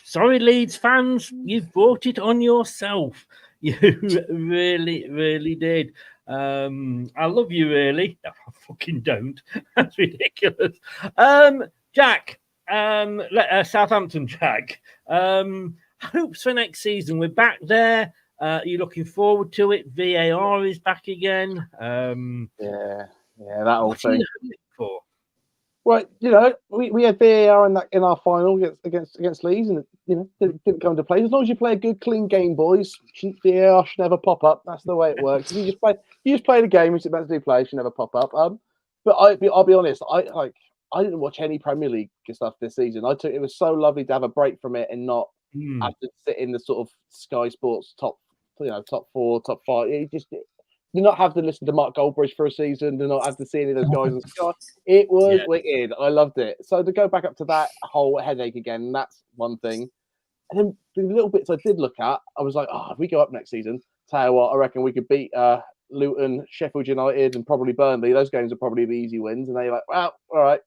Sorry, Leeds fans, you've brought it on yourself. You really, really did. I love you, really. No, I fucking don't. That's ridiculous. Jack, Southampton, Jack. Hopes for next season. We're back there. Are you looking forward to it? VAR is back again. Yeah, that whole thing. What are you hoping for? Well, we had VAR in our final against Leeds, and didn't come into play. As long as you play a good, clean game, boys, VAR should never pop up. That's the way it works. You just play the game, which it's meant to play, it should never pop up. But I'll be honest, I didn't watch any Premier League stuff this season. It was so lovely to have a break from it and not have to sit in the sort of Sky Sports top 4, top 5. Do not have to listen to Mark Goldbridge for a season. Do not have to see any of those guys on Sky. It was wicked. I loved it. So to go back up to that whole headache again, that's one thing. And then the little bits I did look at, I was like, if we go up next season, tell you what, I reckon we could beat Luton, Sheffield United, and probably Burnley. Those games are probably the easy wins. And they're like, well, all right.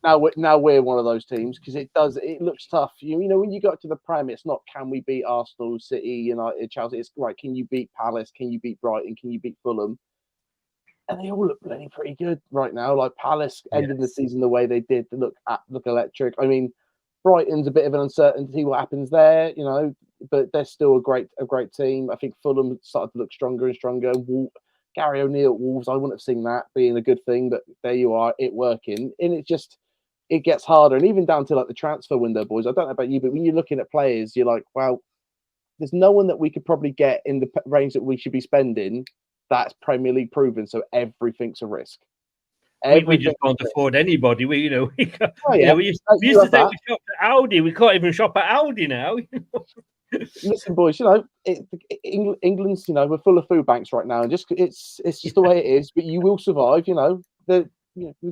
Now we're one of those teams because it looks tough. When you go to the Prem, it's not can we beat Arsenal, City, United, Chelsea. It's right. Can you beat Palace? Can you beat Brighton? Can you beat Fulham? And they all look pretty good right now. Like Palace ended the season the way they did, look electric. I mean, Brighton's a bit of an uncertainty what happens there, but they're still a great team. I think Fulham started to look stronger and stronger. Gary O'Neill at Wolves, I wouldn't have seen that being a good thing, but there you are, it working. And it gets harder. And even down to like the transfer window, boys, I don't know about you, but when you're looking at players, you're like, well, there's no one that we could probably get in the range that we should be spending that's Premier League proven, so everything's a risk. We just can't afford anybody. We used to say we shop at Audi. We can't even shop at Audi now. Listen, boys, England's, we're full of food banks right now, and it's just the way it is. But you will survive. We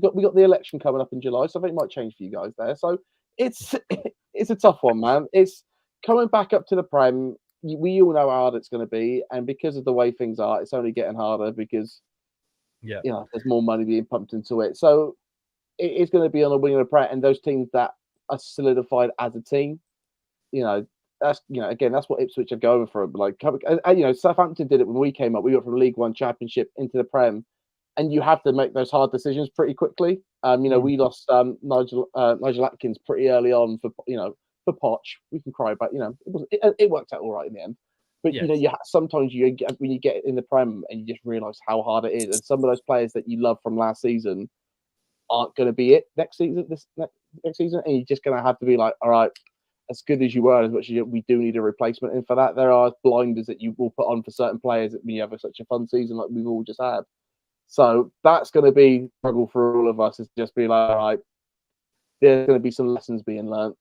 got the election coming up in July, so I think it might change for you guys there. So it's a tough one, man. It's coming back up to the Prem. We all know how hard it's going to be, and because of the way things are, it's only getting harder because there's more money being pumped into it. So it is going to be on a wing and a prayer, and those teams that are solidified as a team, that's that's what Ipswich are going for. Like, Southampton did it when we came up. We got from League One Championship into the Prem, and you have to make those hard decisions pretty quickly. We lost Nigel Atkins pretty early on for Poch. We can cry about it worked out all right in the end. But sometimes when you get in the Prem and you just realise how hard it is, and some of those players that you love from last season aren't going to be it next season. Next season, and you're just going to have to be like, all right, as good as you are, as much as we do need a replacement. And for that, there are blinders that you will put on for certain players when you have such a fun season like we've all just had. So that's going to be a struggle for all of us, is just be like, all right, there's going to be some lessons being learned,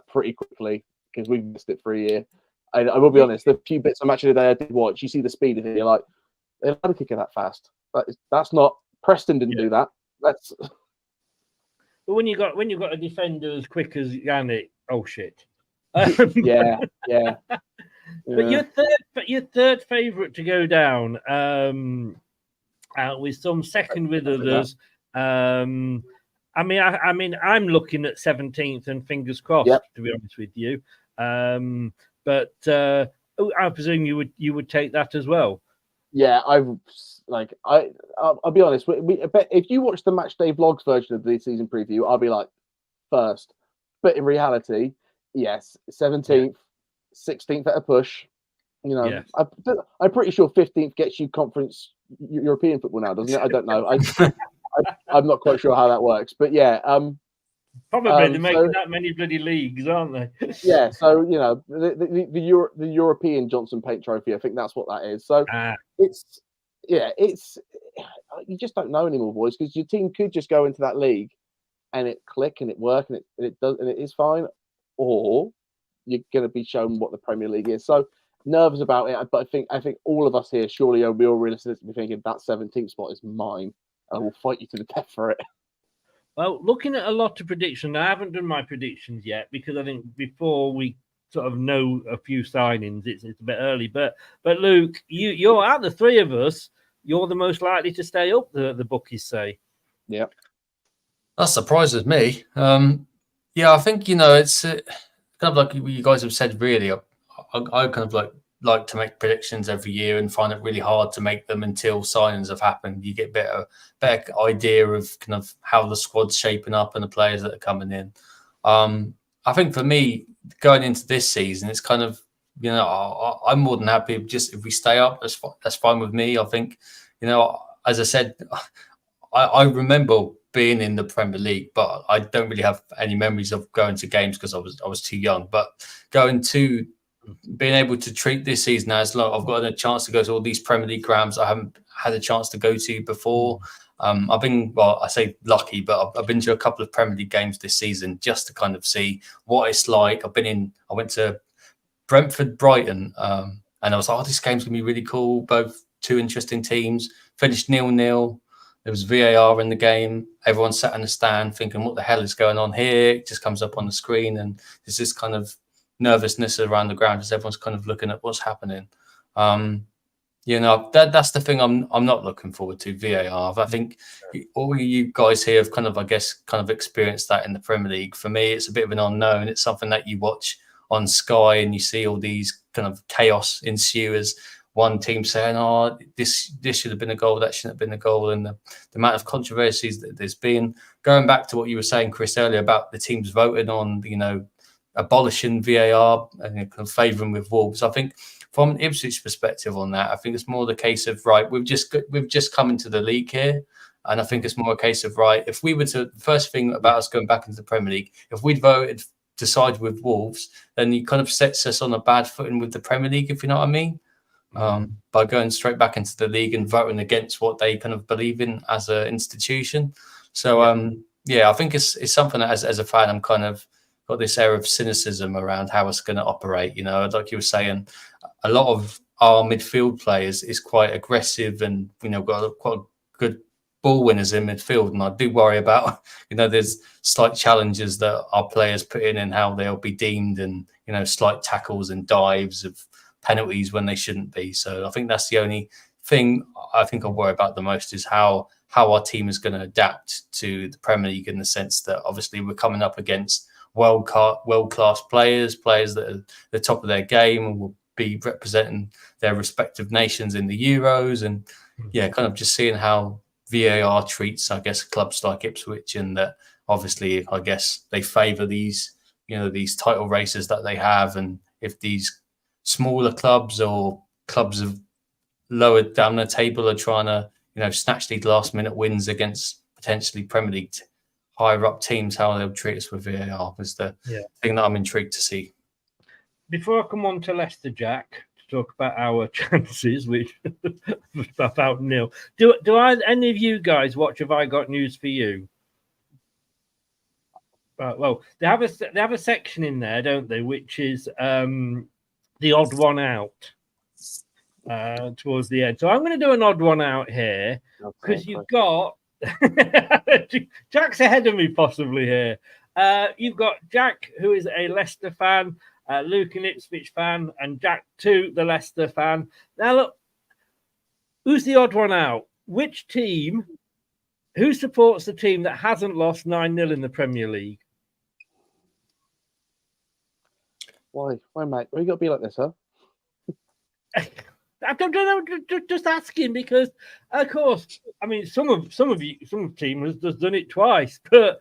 pretty quickly, because we've missed it for a year. I will be honest, the few bits of match of the day I did watch, you see the speed of it, you're like, they're not kicking that fast. That's not, Preston didn't do that. That's. But when you got a defender as quick as Yannick, oh shit. Yeah. But your third favourite to go down, with some second with others. I mean, I'm looking at 17th and fingers crossed, to be honest with you. But I presume you would take that as well. Yeah, I'll be honest. If you watch the match day vlogs version of the season preview, I'll be like first. But in reality, yes, 17th, 16th at a push. I'm pretty sure 15th gets you conference European football now, doesn't it? I don't know. I'm not quite sure how that works, but yeah. Probably they're making that many bloody leagues, aren't they? Yeah, so the European Johnson Paint Trophy, I think that's what that is. So it's you just don't know anymore, boys, because your team could just go into that league and it click and it work and it does and it is fine, or you're going to be shown what the Premier League is. So nervous about it, but I think all of us here surely are real realistically thinking that 17th spot is mine. I will fight you to the death for it. Well, looking at a lot of predictions, I haven't done my predictions yet because I think before we sort of know a few signings, it's a bit early. But Luke, you're out of the three of us, you're the most likely to stay up, the bookies say. Yeah. That surprises me. I think, it's kind of like you guys have said, really. I kind of like to make predictions every year and find it really hard to make them until signings have happened. You get a better idea of kind of how the squad's shaping up and the players that are coming in. I think for me, going into this season, it's kind of, I'm more than happy just if we stay up. That's fine with me. I think, as I said, I remember being in the Premier League, but I don't really have any memories of going to games because I was too young. But being able to treat this season as, look, I've got a chance to go to all these Premier League grounds I haven't had a chance to go to before. I've been, I say lucky, but I've been to a couple of Premier League games this season just to kind of see what it's like. I went to Brentford, Brighton, and I was like, this game's going to be really cool. Both two interesting teams. Finished 0-0. There was VAR in the game. Everyone sat in the stand thinking, what the hell is going on here? It just comes up on the screen, and there's this kind of nervousness around the ground as everyone's kind of looking at what's happening. That's the thing I'm not looking forward to, VAR. I think all you guys here have kind of experienced that in the Premier League. For me, it's a bit of an unknown. It's something that you watch on Sky and you see all these kind of chaos ensue as one team saying, this should have been a goal, that shouldn't have been a goal, and the amount of controversies that there's been. Going back to what you were saying, Chris, earlier about the teams voting on, abolishing VAR and kind of favouring with Wolves. I think from an Ipswich perspective on that, I think it's more the case of, right, we've just come into the league here, and I think it's more a case of, right, if we were to, the first thing about us going back into the Premier League, if we'd voted to side with Wolves, then it kind of sets us on a bad footing with the Premier League, if you know what I mean. By going straight back into the league and voting against what they kind of believe in as an institution. So I think it's something that as a fan, I'm kind of got this air of cynicism around how it's going to operate. Like you were saying, a lot of our midfield players is quite aggressive and got quite good ball winners in midfield, and I do worry about there's slight challenges that our players put in and how they'll be deemed, and slight tackles and dives of penalties when they shouldn't be. So I think that's the only thing I think I worry about the most, is how our team is going to adapt to the Premier League, in the sense that obviously we're coming up against world-class players that are the top of their game and will be representing their respective nations in the Euros. And kind of just seeing how VAR treats, I guess, clubs like Ipswich, and that obviously, I guess, they favour these title races that they have. And if these smaller clubs or clubs of lower down the table are trying to, snatch these last minute wins against potentially Premier League higher up teams, how they'll treat us with VAR is the thing that I'm intrigued to see. Before I come on to Leicester, Jack, to talk about our chances, which about nil. Do any of you guys watch Have I Got News for You? Well, they have a section in there, don't they, which is the odd one out towards the end. So I'm going to do an odd one out here because you've got Jack's ahead of me possibly here. You've got Jack, who is a Leicester fan, Luke, an Ipswich fan, and Jack, too, the Leicester fan. Now, look, who's the odd one out? Which team? Who supports the team that hasn't lost 9-0 in the Premier League? Why, mate? Why you got to be like this, huh? I don't know. Just asking because, of course, I mean, some team has done it twice, but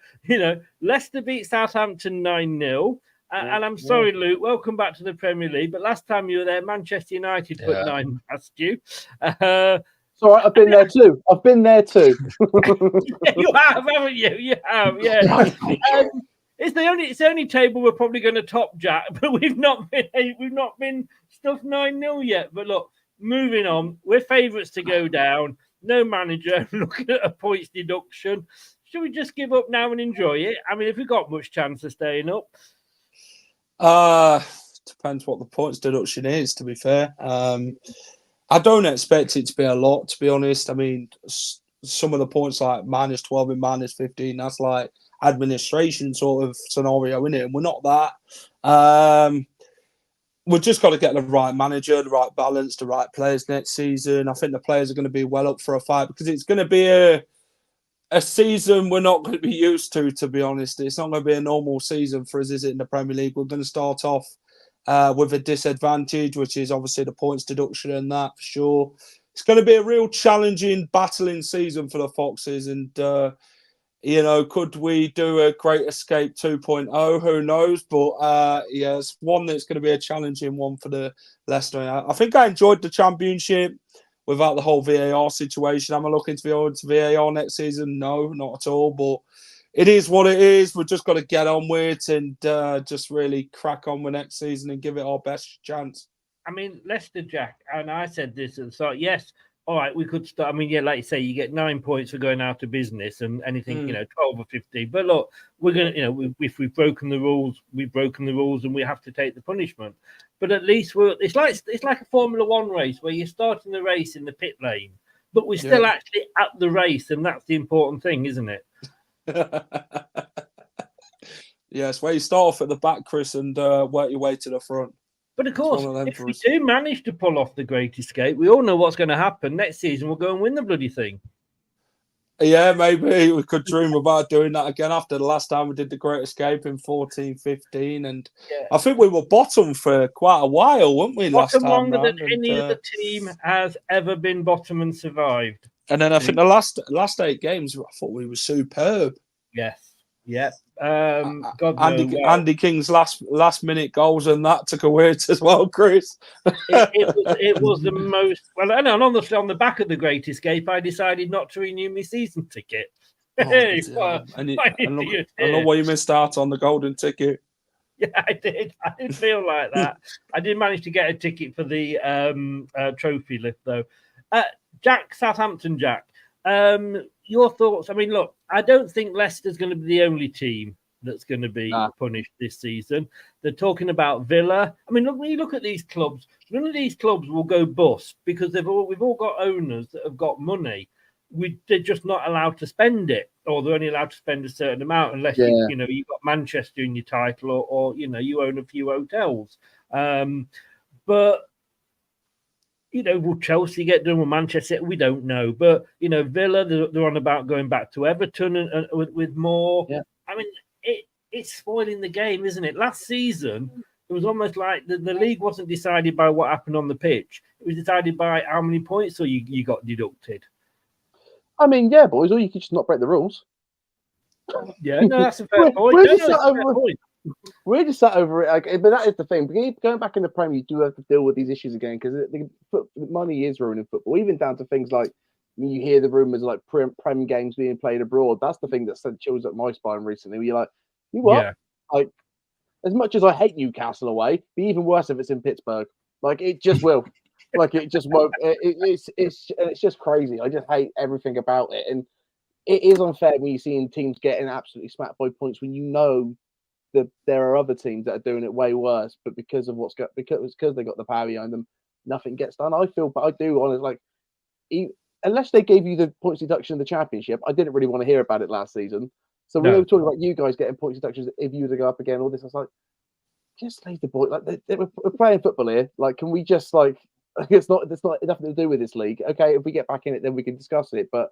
Leicester beat Southampton 9-0. And I'm sorry, Luke. Welcome back to the Premier League. But last time you were there, Manchester United put 9 past you. It's all right. I've been there too. You have, haven't you? You have, yeah. It's the only table we're probably going to top, Jack. But we've not been stuffed 9-0 yet. But look, moving on, we're favourites to go down. No manager. Looking at a points deduction. Should we just give up now and enjoy it? I mean, if we've got much chance of staying up. Depends what the points deduction is. To be fair, I don't expect it to be a lot. To be honest, I mean, some of the points like -12 and -15. That's like administration sort of scenario, isn't it? And we're not that. We've just got to get the right manager, the right balance, the right players next season. I think the players are going to be well up for a fight because it's going to be a season we're not going to be used to be honest. It's not going to be a normal season for us, is it, in the Premier League? We're going to start off with a disadvantage, which is obviously the points deduction and that for sure. It's going to be a real challenging, battling season for the Foxes. And, could we do a Great Escape 2.0? Who knows? But, it's one that's going to be a challenging one for the Leicester. I think I enjoyed the Championship without the whole VAR situation. Am I looking to be to VAR next season? No, not at all. But it is what it is. We've just got to get on with it and just really crack on with next season and give it our best chance. I mean, Leicester, Jack, and I said this and thought, yes, all right, we could start. I mean, yeah, like you say, you get 9 points for going out of business and anything, 12 or 15. But look, we're going to, if we've broken the rules, we've broken the rules and we have to take the punishment. But at least it's like a Formula One race where you're starting the race in the pit lane, but we're still actually at the race. And that's the important thing, isn't it? Yes, where you start off at the back, Chris, and work your way to the front. But of course, if we do manage to pull off the Great Escape, we all know what's going to happen. Next season, we'll go and win the bloody thing. Yeah, maybe we could dream about doing that again after the last time we did the Great Escape in 14-15. And I think we were bottom for quite a while, weren't we, last time? Bottom longer than any other team has ever been bottom and survived. And then I think the last 8 games, I thought we were superb. Yes. Yeah. Andy King's last minute goals and that took a weight as well, Chris. it was the most well, and honestly, on the back of the Great Escape, I decided not to renew my season ticket. I know why you missed out on the golden ticket. Yeah, I did. I did feel like that. I did manage to get a ticket for the trophy lift, though. Jack, Southampton, Jack. Your thoughts? I mean, look, I don't think Leicester's going to be the only team that's going to be punished this season. They're talking about Villa. I mean, look, when you look at these clubs, none of these clubs will go bust because we've all got owners that have got money. They're just not allowed to spend it, or they're only allowed to spend a certain amount unless you've got Manchester in your title, or you own a few hotels. But will Chelsea get done with Manchester? We don't know. But, Villa, they're on about going back to Everton and with more. Yeah. I mean, it's spoiling the game, isn't it? Last season, it was almost like the league wasn't decided by what happened on the pitch. It was decided by how many points you got deducted. I mean, yeah, boys, or you could just not break the rules. Yeah, no, that's a fair point. We're just sat over it, but that is the thing. Going back in the Prem, you do have to deal with these issues again because the money is ruining football, even down to things like When you hear the rumours like Prem games being played abroad, that's the thing that sent chills up my spine recently. Where you're like, you what? Yeah. Like, as much as I hate Newcastle away, it'd be even worse if it's in Pittsburgh. Like, it just will. Like, it just won't. It's just crazy. I just hate everything about it, and it is unfair when you're seeing teams getting absolutely smacked by points when you know that there are other teams that are doing it way worse, but because they got the power behind them, nothing gets done. I feel, but I do honestly like, unless they gave you the points deduction in the championship, I didn't really want to hear about it last season. So we were talking about you guys getting points deductions if you were to go up again. All this, I was like, just leave the boy. Like we're playing football here. Like, can we just like? It's not nothing to do with this league. Okay, if we get back in it, then we can discuss it. But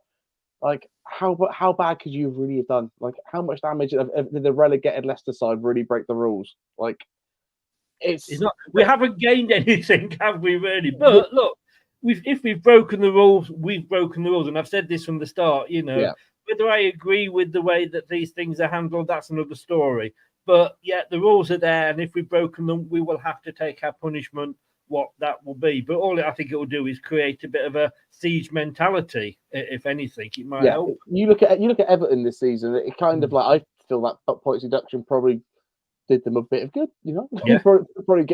like, how bad could you really have done? Like, how much damage did the relegated Leicester side really break the rules? Like, it's not. We haven't gained anything, have we? Really? But look, if we've broken the rules, we've broken the rules, and I've said this from the start. You know, whether I agree with the way that these things are handled, that's another story. But yeah, the rules are there, and if we've broken them, we will have to take our punishment. What that will be, but all I think it will do is create a bit of a siege mentality. If anything, it might help. You look at Everton this season. It kind of like, I feel that points deduction probably did them a bit of good. You know, probably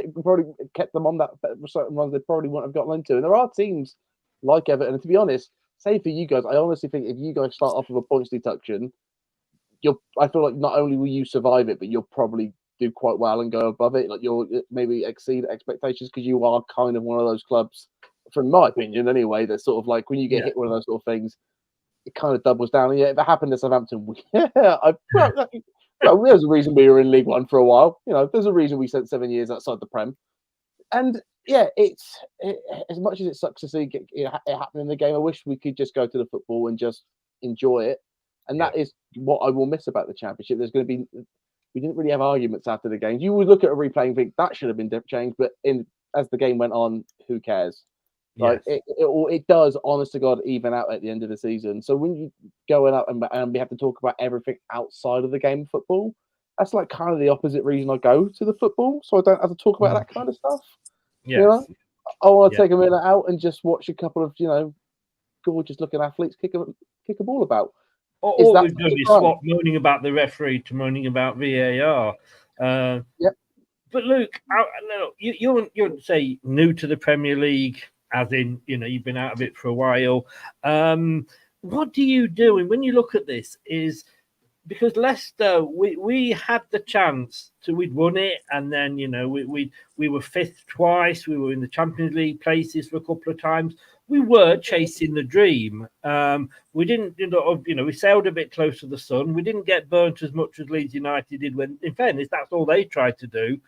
kept them on that certain ones they probably wouldn't have gotten into. And there are teams like Everton. And to be honest, say for you guys, I honestly think if you guys start off with a points deduction, I feel like not only will you survive it, but you'll probably do quite well and go above it. Like, you'll maybe exceed expectations because you are kind of one of those clubs, from my opinion anyway, that's sort of like when you get hit with one of those sort of things, it kind of doubles down. And yeah, if it happened to Southampton, there's a reason we were in League One for a while. You know, there's a reason we spent 7 years outside the Prem. And yeah, as much as it sucks to see it happen in the game, I wish we could just go to the football and just enjoy it. And that is what I will miss about the Championship. There's going to be, we didn't really have arguments after the game. You would look at a replay and think that should have been changed, but as the game went on, who cares? Like, it does, honest to God, even out at the end of the season. So when you go out and we have to talk about everything outside of the game of football, that's like kind of the opposite reason I go to the football. So I don't have to talk about that kind of stuff. Yeah. You know? I want to take a minute out and just watch a couple of, gorgeous looking athletes kick a ball about. All we've done is swap moaning about the referee to moaning about VAR. But Luke, you wouldn't say new to the Premier League, as in, you've been out of it for a while. What do you do? And when you look at this, is because Leicester, we had the chance we'd won it, and then we were fifth twice. We were in the Champions League places for a couple of times. We were chasing the dream. We didn't, we sailed a bit close to the sun. We didn't get burnt as much as Leeds United did. When, in fairness, that's all they tried to do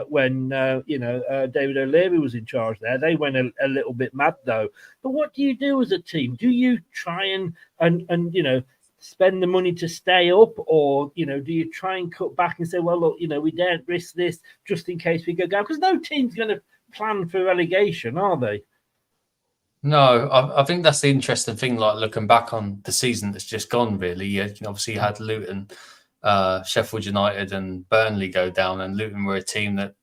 when David O'Leary was in charge there. They went a little bit mad though. But what do you do as a team? Do you try and spend the money to stay up, or do you try and cut back and say, well, look, we daren't risk this just in case we go down? Because no team's going to plan for relegation, are they? No, I think that's the interesting thing, like looking back on the season that's just gone, really. Obviously, you had Luton, Sheffield United and Burnley go down, and Luton were a team that,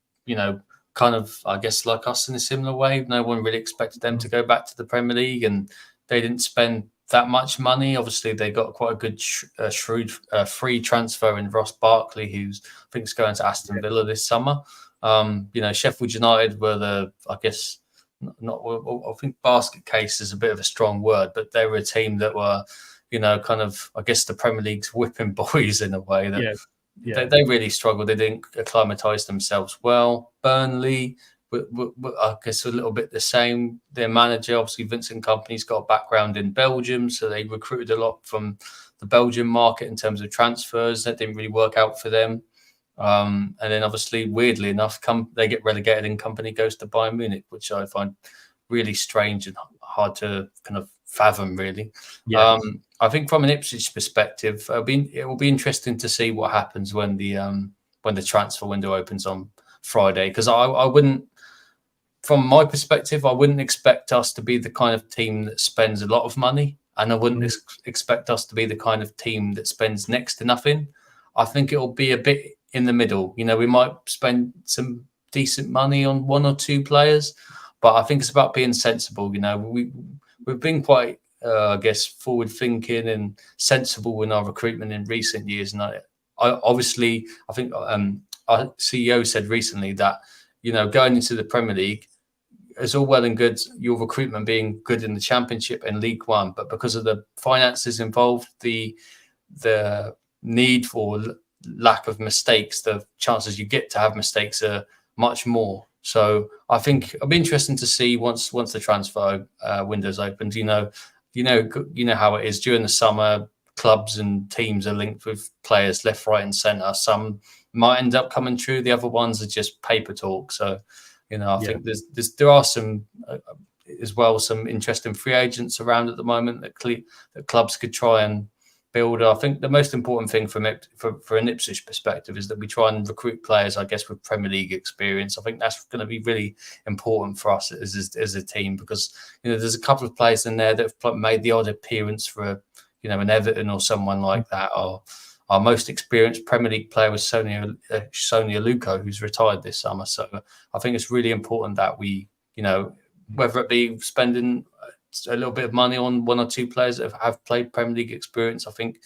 kind of, I guess, like us in a similar way. No one really expected them to go back to the Premier League, and they didn't spend that much money. Obviously, they got quite a good, shrewd free transfer in Ross Barkley, who's, I think, is going to Aston Villa this summer. Sheffield United were I think basket case is a bit of a strong word, but they were a team that were, kind of, I guess, the Premier League's whipping boys in a way that they really struggled. They didn't acclimatise themselves well. Burnley, I guess, a little bit the same. Their manager, obviously, Vincent Kompany's got a background in Belgium, so they recruited a lot from the Belgian market in terms of transfers. That didn't really work out for them. And then, obviously, weirdly enough, they get relegated and Kompany goes to Bayern Munich, which I find really strange and hard to kind of fathom, really. Yes. I think from an Ipswich perspective, it will be interesting to see what happens when the transfer window opens on Friday, because I wouldn't, from my perspective, I wouldn't expect us to be the kind of team that spends a lot of money, and I wouldn't expect us to be the kind of team that spends next to nothing. I think it will be a bit in the middle. We might spend some decent money on one or two players, but I think it's about being sensible. We've been quite I guess, forward thinking and sensible in our recruitment in recent years. And I think our CEO said recently that, going into the Premier League, it's all well and good your recruitment being good in the Championship and League One, but because of the finances involved, the need for lack of mistakes, the chances you get to have mistakes are much more. So I think it'll be interesting to see once the transfer window's opened. You know how it is during the summer. Clubs and teams are linked with players left, right, and centre. Some might end up coming true. The other ones are just paper talk. So, I think there are some as well some interesting free agents around at the moment that clubs could try and build. I think the most important thing for an Ipswich perspective is that we try and recruit players, I guess, with Premier League experience. I think that's going to be really important for us as a team, because there's a couple of players in there that have made the odd appearance for an Everton or someone like that. Or our most experienced Premier League player was Sonia Aluko, who's retired this summer. So I think it's really important that we, whether it be spending a little bit of money on one or two players that have played Premier League experience, I think,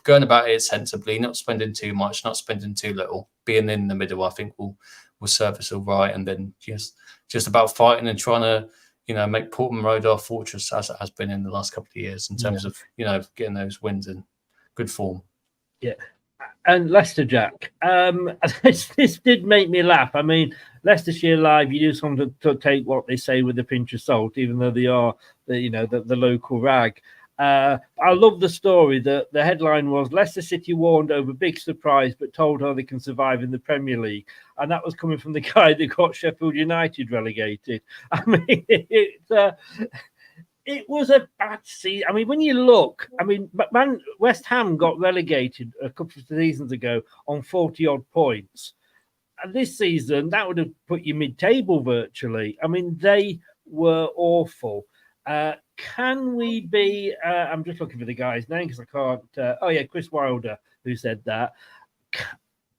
going about it sensibly, not spending too much, not spending too little, being in the middle, I think will serve us all right. And then just about fighting and trying to, make Portman Road our fortress, as it has been in the last couple of years, in terms of, getting those wins in good form. Yeah. And Leicester, Jack, this did make me laugh. I mean, Leicestershire Live, you do something to take what they say with a pinch of salt, even though they are the local rag. I love the story. The headline was Leicester City warned over big surprise, but told how they can survive in the Premier League. And that was coming from the guy that got Sheffield United relegated. I mean, it was a bad season. I mean, when you look, West Ham got relegated a couple of seasons ago on 40-odd points. And this season, that would have put you mid-table virtually. I mean, they were awful. Can we be... I'm just looking for the guy's name because I can't... Chris Wilder, who said that.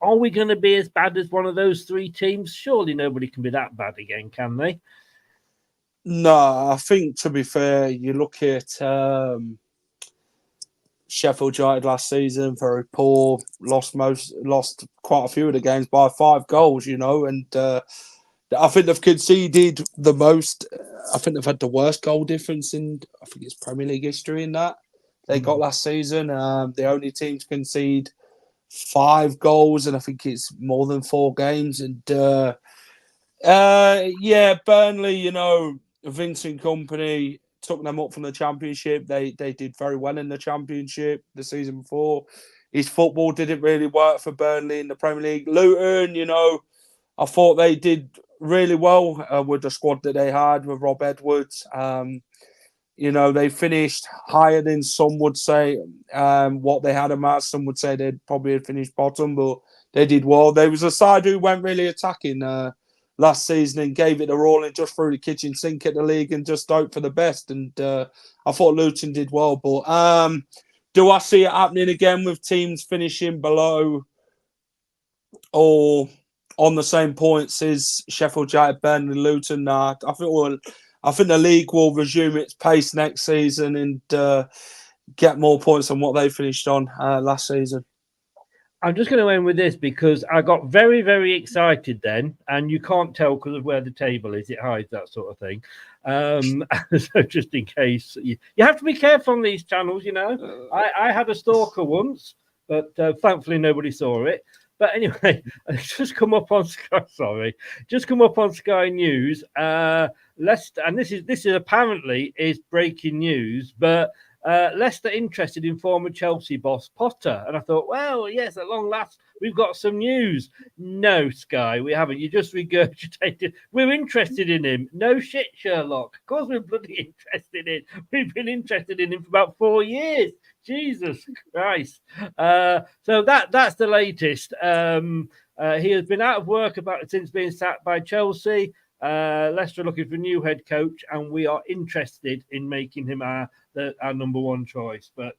Are we going to be as bad as one of those three teams? Surely nobody can be that bad again, can they? No, I think, to be fair, you look at Sheffield United last season, very poor, lost quite a few of the games by 5 goals, and I think they've conceded the most. I think they've had the worst goal difference in, I think it's Premier League history in that they got last season. The only team to concede 5 goals, and I think it's more than 4 games. And Burnley, Vincent Kompany took them up from the Championship. They did very well in the Championship the season before. His football didn't really work for Burnley in the Premier League. Luton, I thought they did really well with the squad that they had with Rob Edwards. They finished higher than some would say what they had at. Some would say they'd probably have finished bottom, but they did well. There was a side who went really attacking last season and gave it a roll and just threw the kitchen sink at the league and just hoped for the best. And I thought Luton did well. But do I see it happening again with teams finishing below or on the same points as Sheffield United, Burnley, Luton? Nah, I think the league will resume its pace next season and get more points than what they finished on last season. I'm just going to end with this because I got very, very excited then, and you can't tell because of where the table is. It hides that sort of thing. So just in case, you have to be careful on these channels, I had a stalker once, but thankfully nobody saw it. But anyway, just come up on Sky News. Leicester, and this is apparently is breaking news, but Leicester interested in former Chelsea boss Potter. And I thought, well, yes, at long last, we've got some news. No, Sky, we haven't. You just regurgitated. We're interested in him. No shit, Sherlock. Of course we're bloody interested in him. We've been interested in him for about 4 years. Jesus Christ. So that's the latest. He has been out of work since being sacked by Chelsea. Leicester are looking for a new head coach, and we are interested in making him our number one choice. But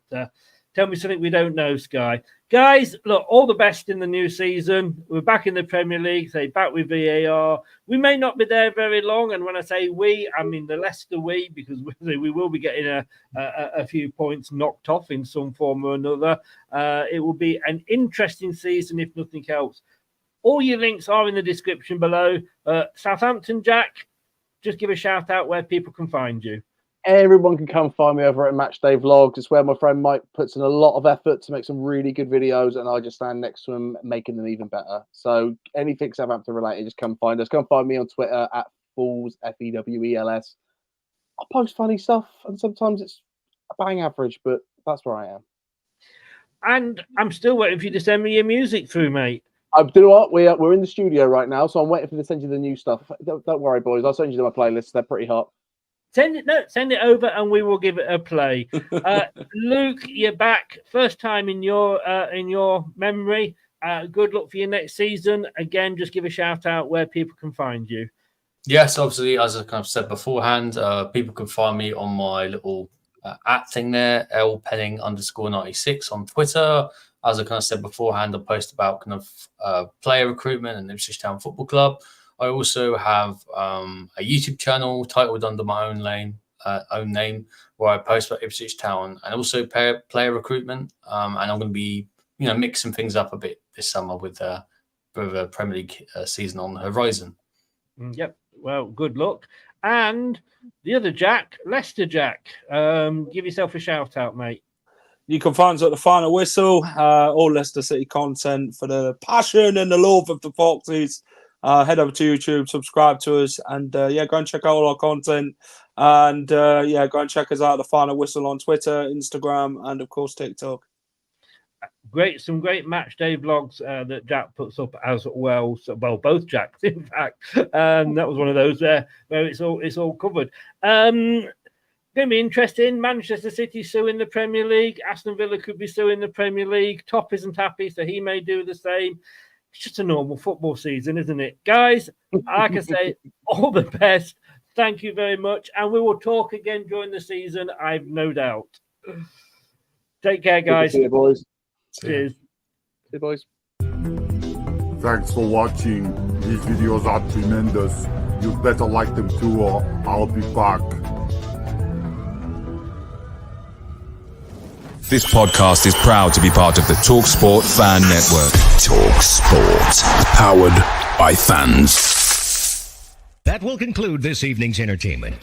Tell me something we don't know, Sky. Guys, look, all the best in the new season. We're back in the Premier League, back with VAR. We may not be there very long, and when I say we, I mean the Leicester we, because we will be getting a few points knocked off in some form or another. It will be an interesting season, if nothing else. All your links are in the description below. Southampton, Jack, just give a shout out where people can find you. Everyone can come find me over at Matchday Vlogs. It's where my friend Mike puts in a lot of effort to make some really good videos, and I just stand next to him making them even better. So anything Southampton related, just come find us. Come find me on Twitter at Fools, Fewels. I post funny stuff, and sometimes it's a bang average, but that's where I am. And I'm still waiting for you to send me your music through, mate. Do you know what? We're in the studio right now, so I'm waiting for them to send you the new stuff. Don't worry, boys. I'll send you my playlists. They're pretty hot. Send it over, and we will give it a play. Luke, you're back. First time in your memory. Good luck for your next season. Again, just give a shout out where people can find you. Yes, obviously, as I kind of said beforehand, people can find me on my little at thing there, lpenning_96 on Twitter. As I kind of said beforehand, I post about kind of player recruitment and Ipswich Town Football Club. I also have a YouTube channel titled under my own name, where I post about Ipswich Town and also player recruitment. And I'm going to be, mixing things up a bit this summer with a Premier League season on the horizon. Yep. Well, good luck. And the other Jack, Leicester Jack, give yourself a shout out, mate. You can find us at the Final Whistle, all Leicester City content for the passion and the love of the Foxes. Head over to YouTube, subscribe to us, and go and check out all our content. And go and check us out at the Final Whistle on Twitter, Instagram, and of course TikTok. Some great match day vlogs that Jack puts up as well. So, both Jacks, in fact. That was one of those where it's all covered. Going to be interesting. Manchester City suing the Premier League. Aston Villa could be suing the Premier League. Top isn't happy, so he may do the same. It's just a normal football season, isn't it? Guys, like I say, all the best. Thank you very much. And we will talk again during the season, I've no doubt. Take care, guys. See you, boys. Cheers. See you, boys. Thanks for watching. These videos are tremendous. You better like them too, or I'll be back. This podcast is proud to be part of the TalkSport Fan Network. TalkSport. Powered by fans. That will conclude this evening's entertainment.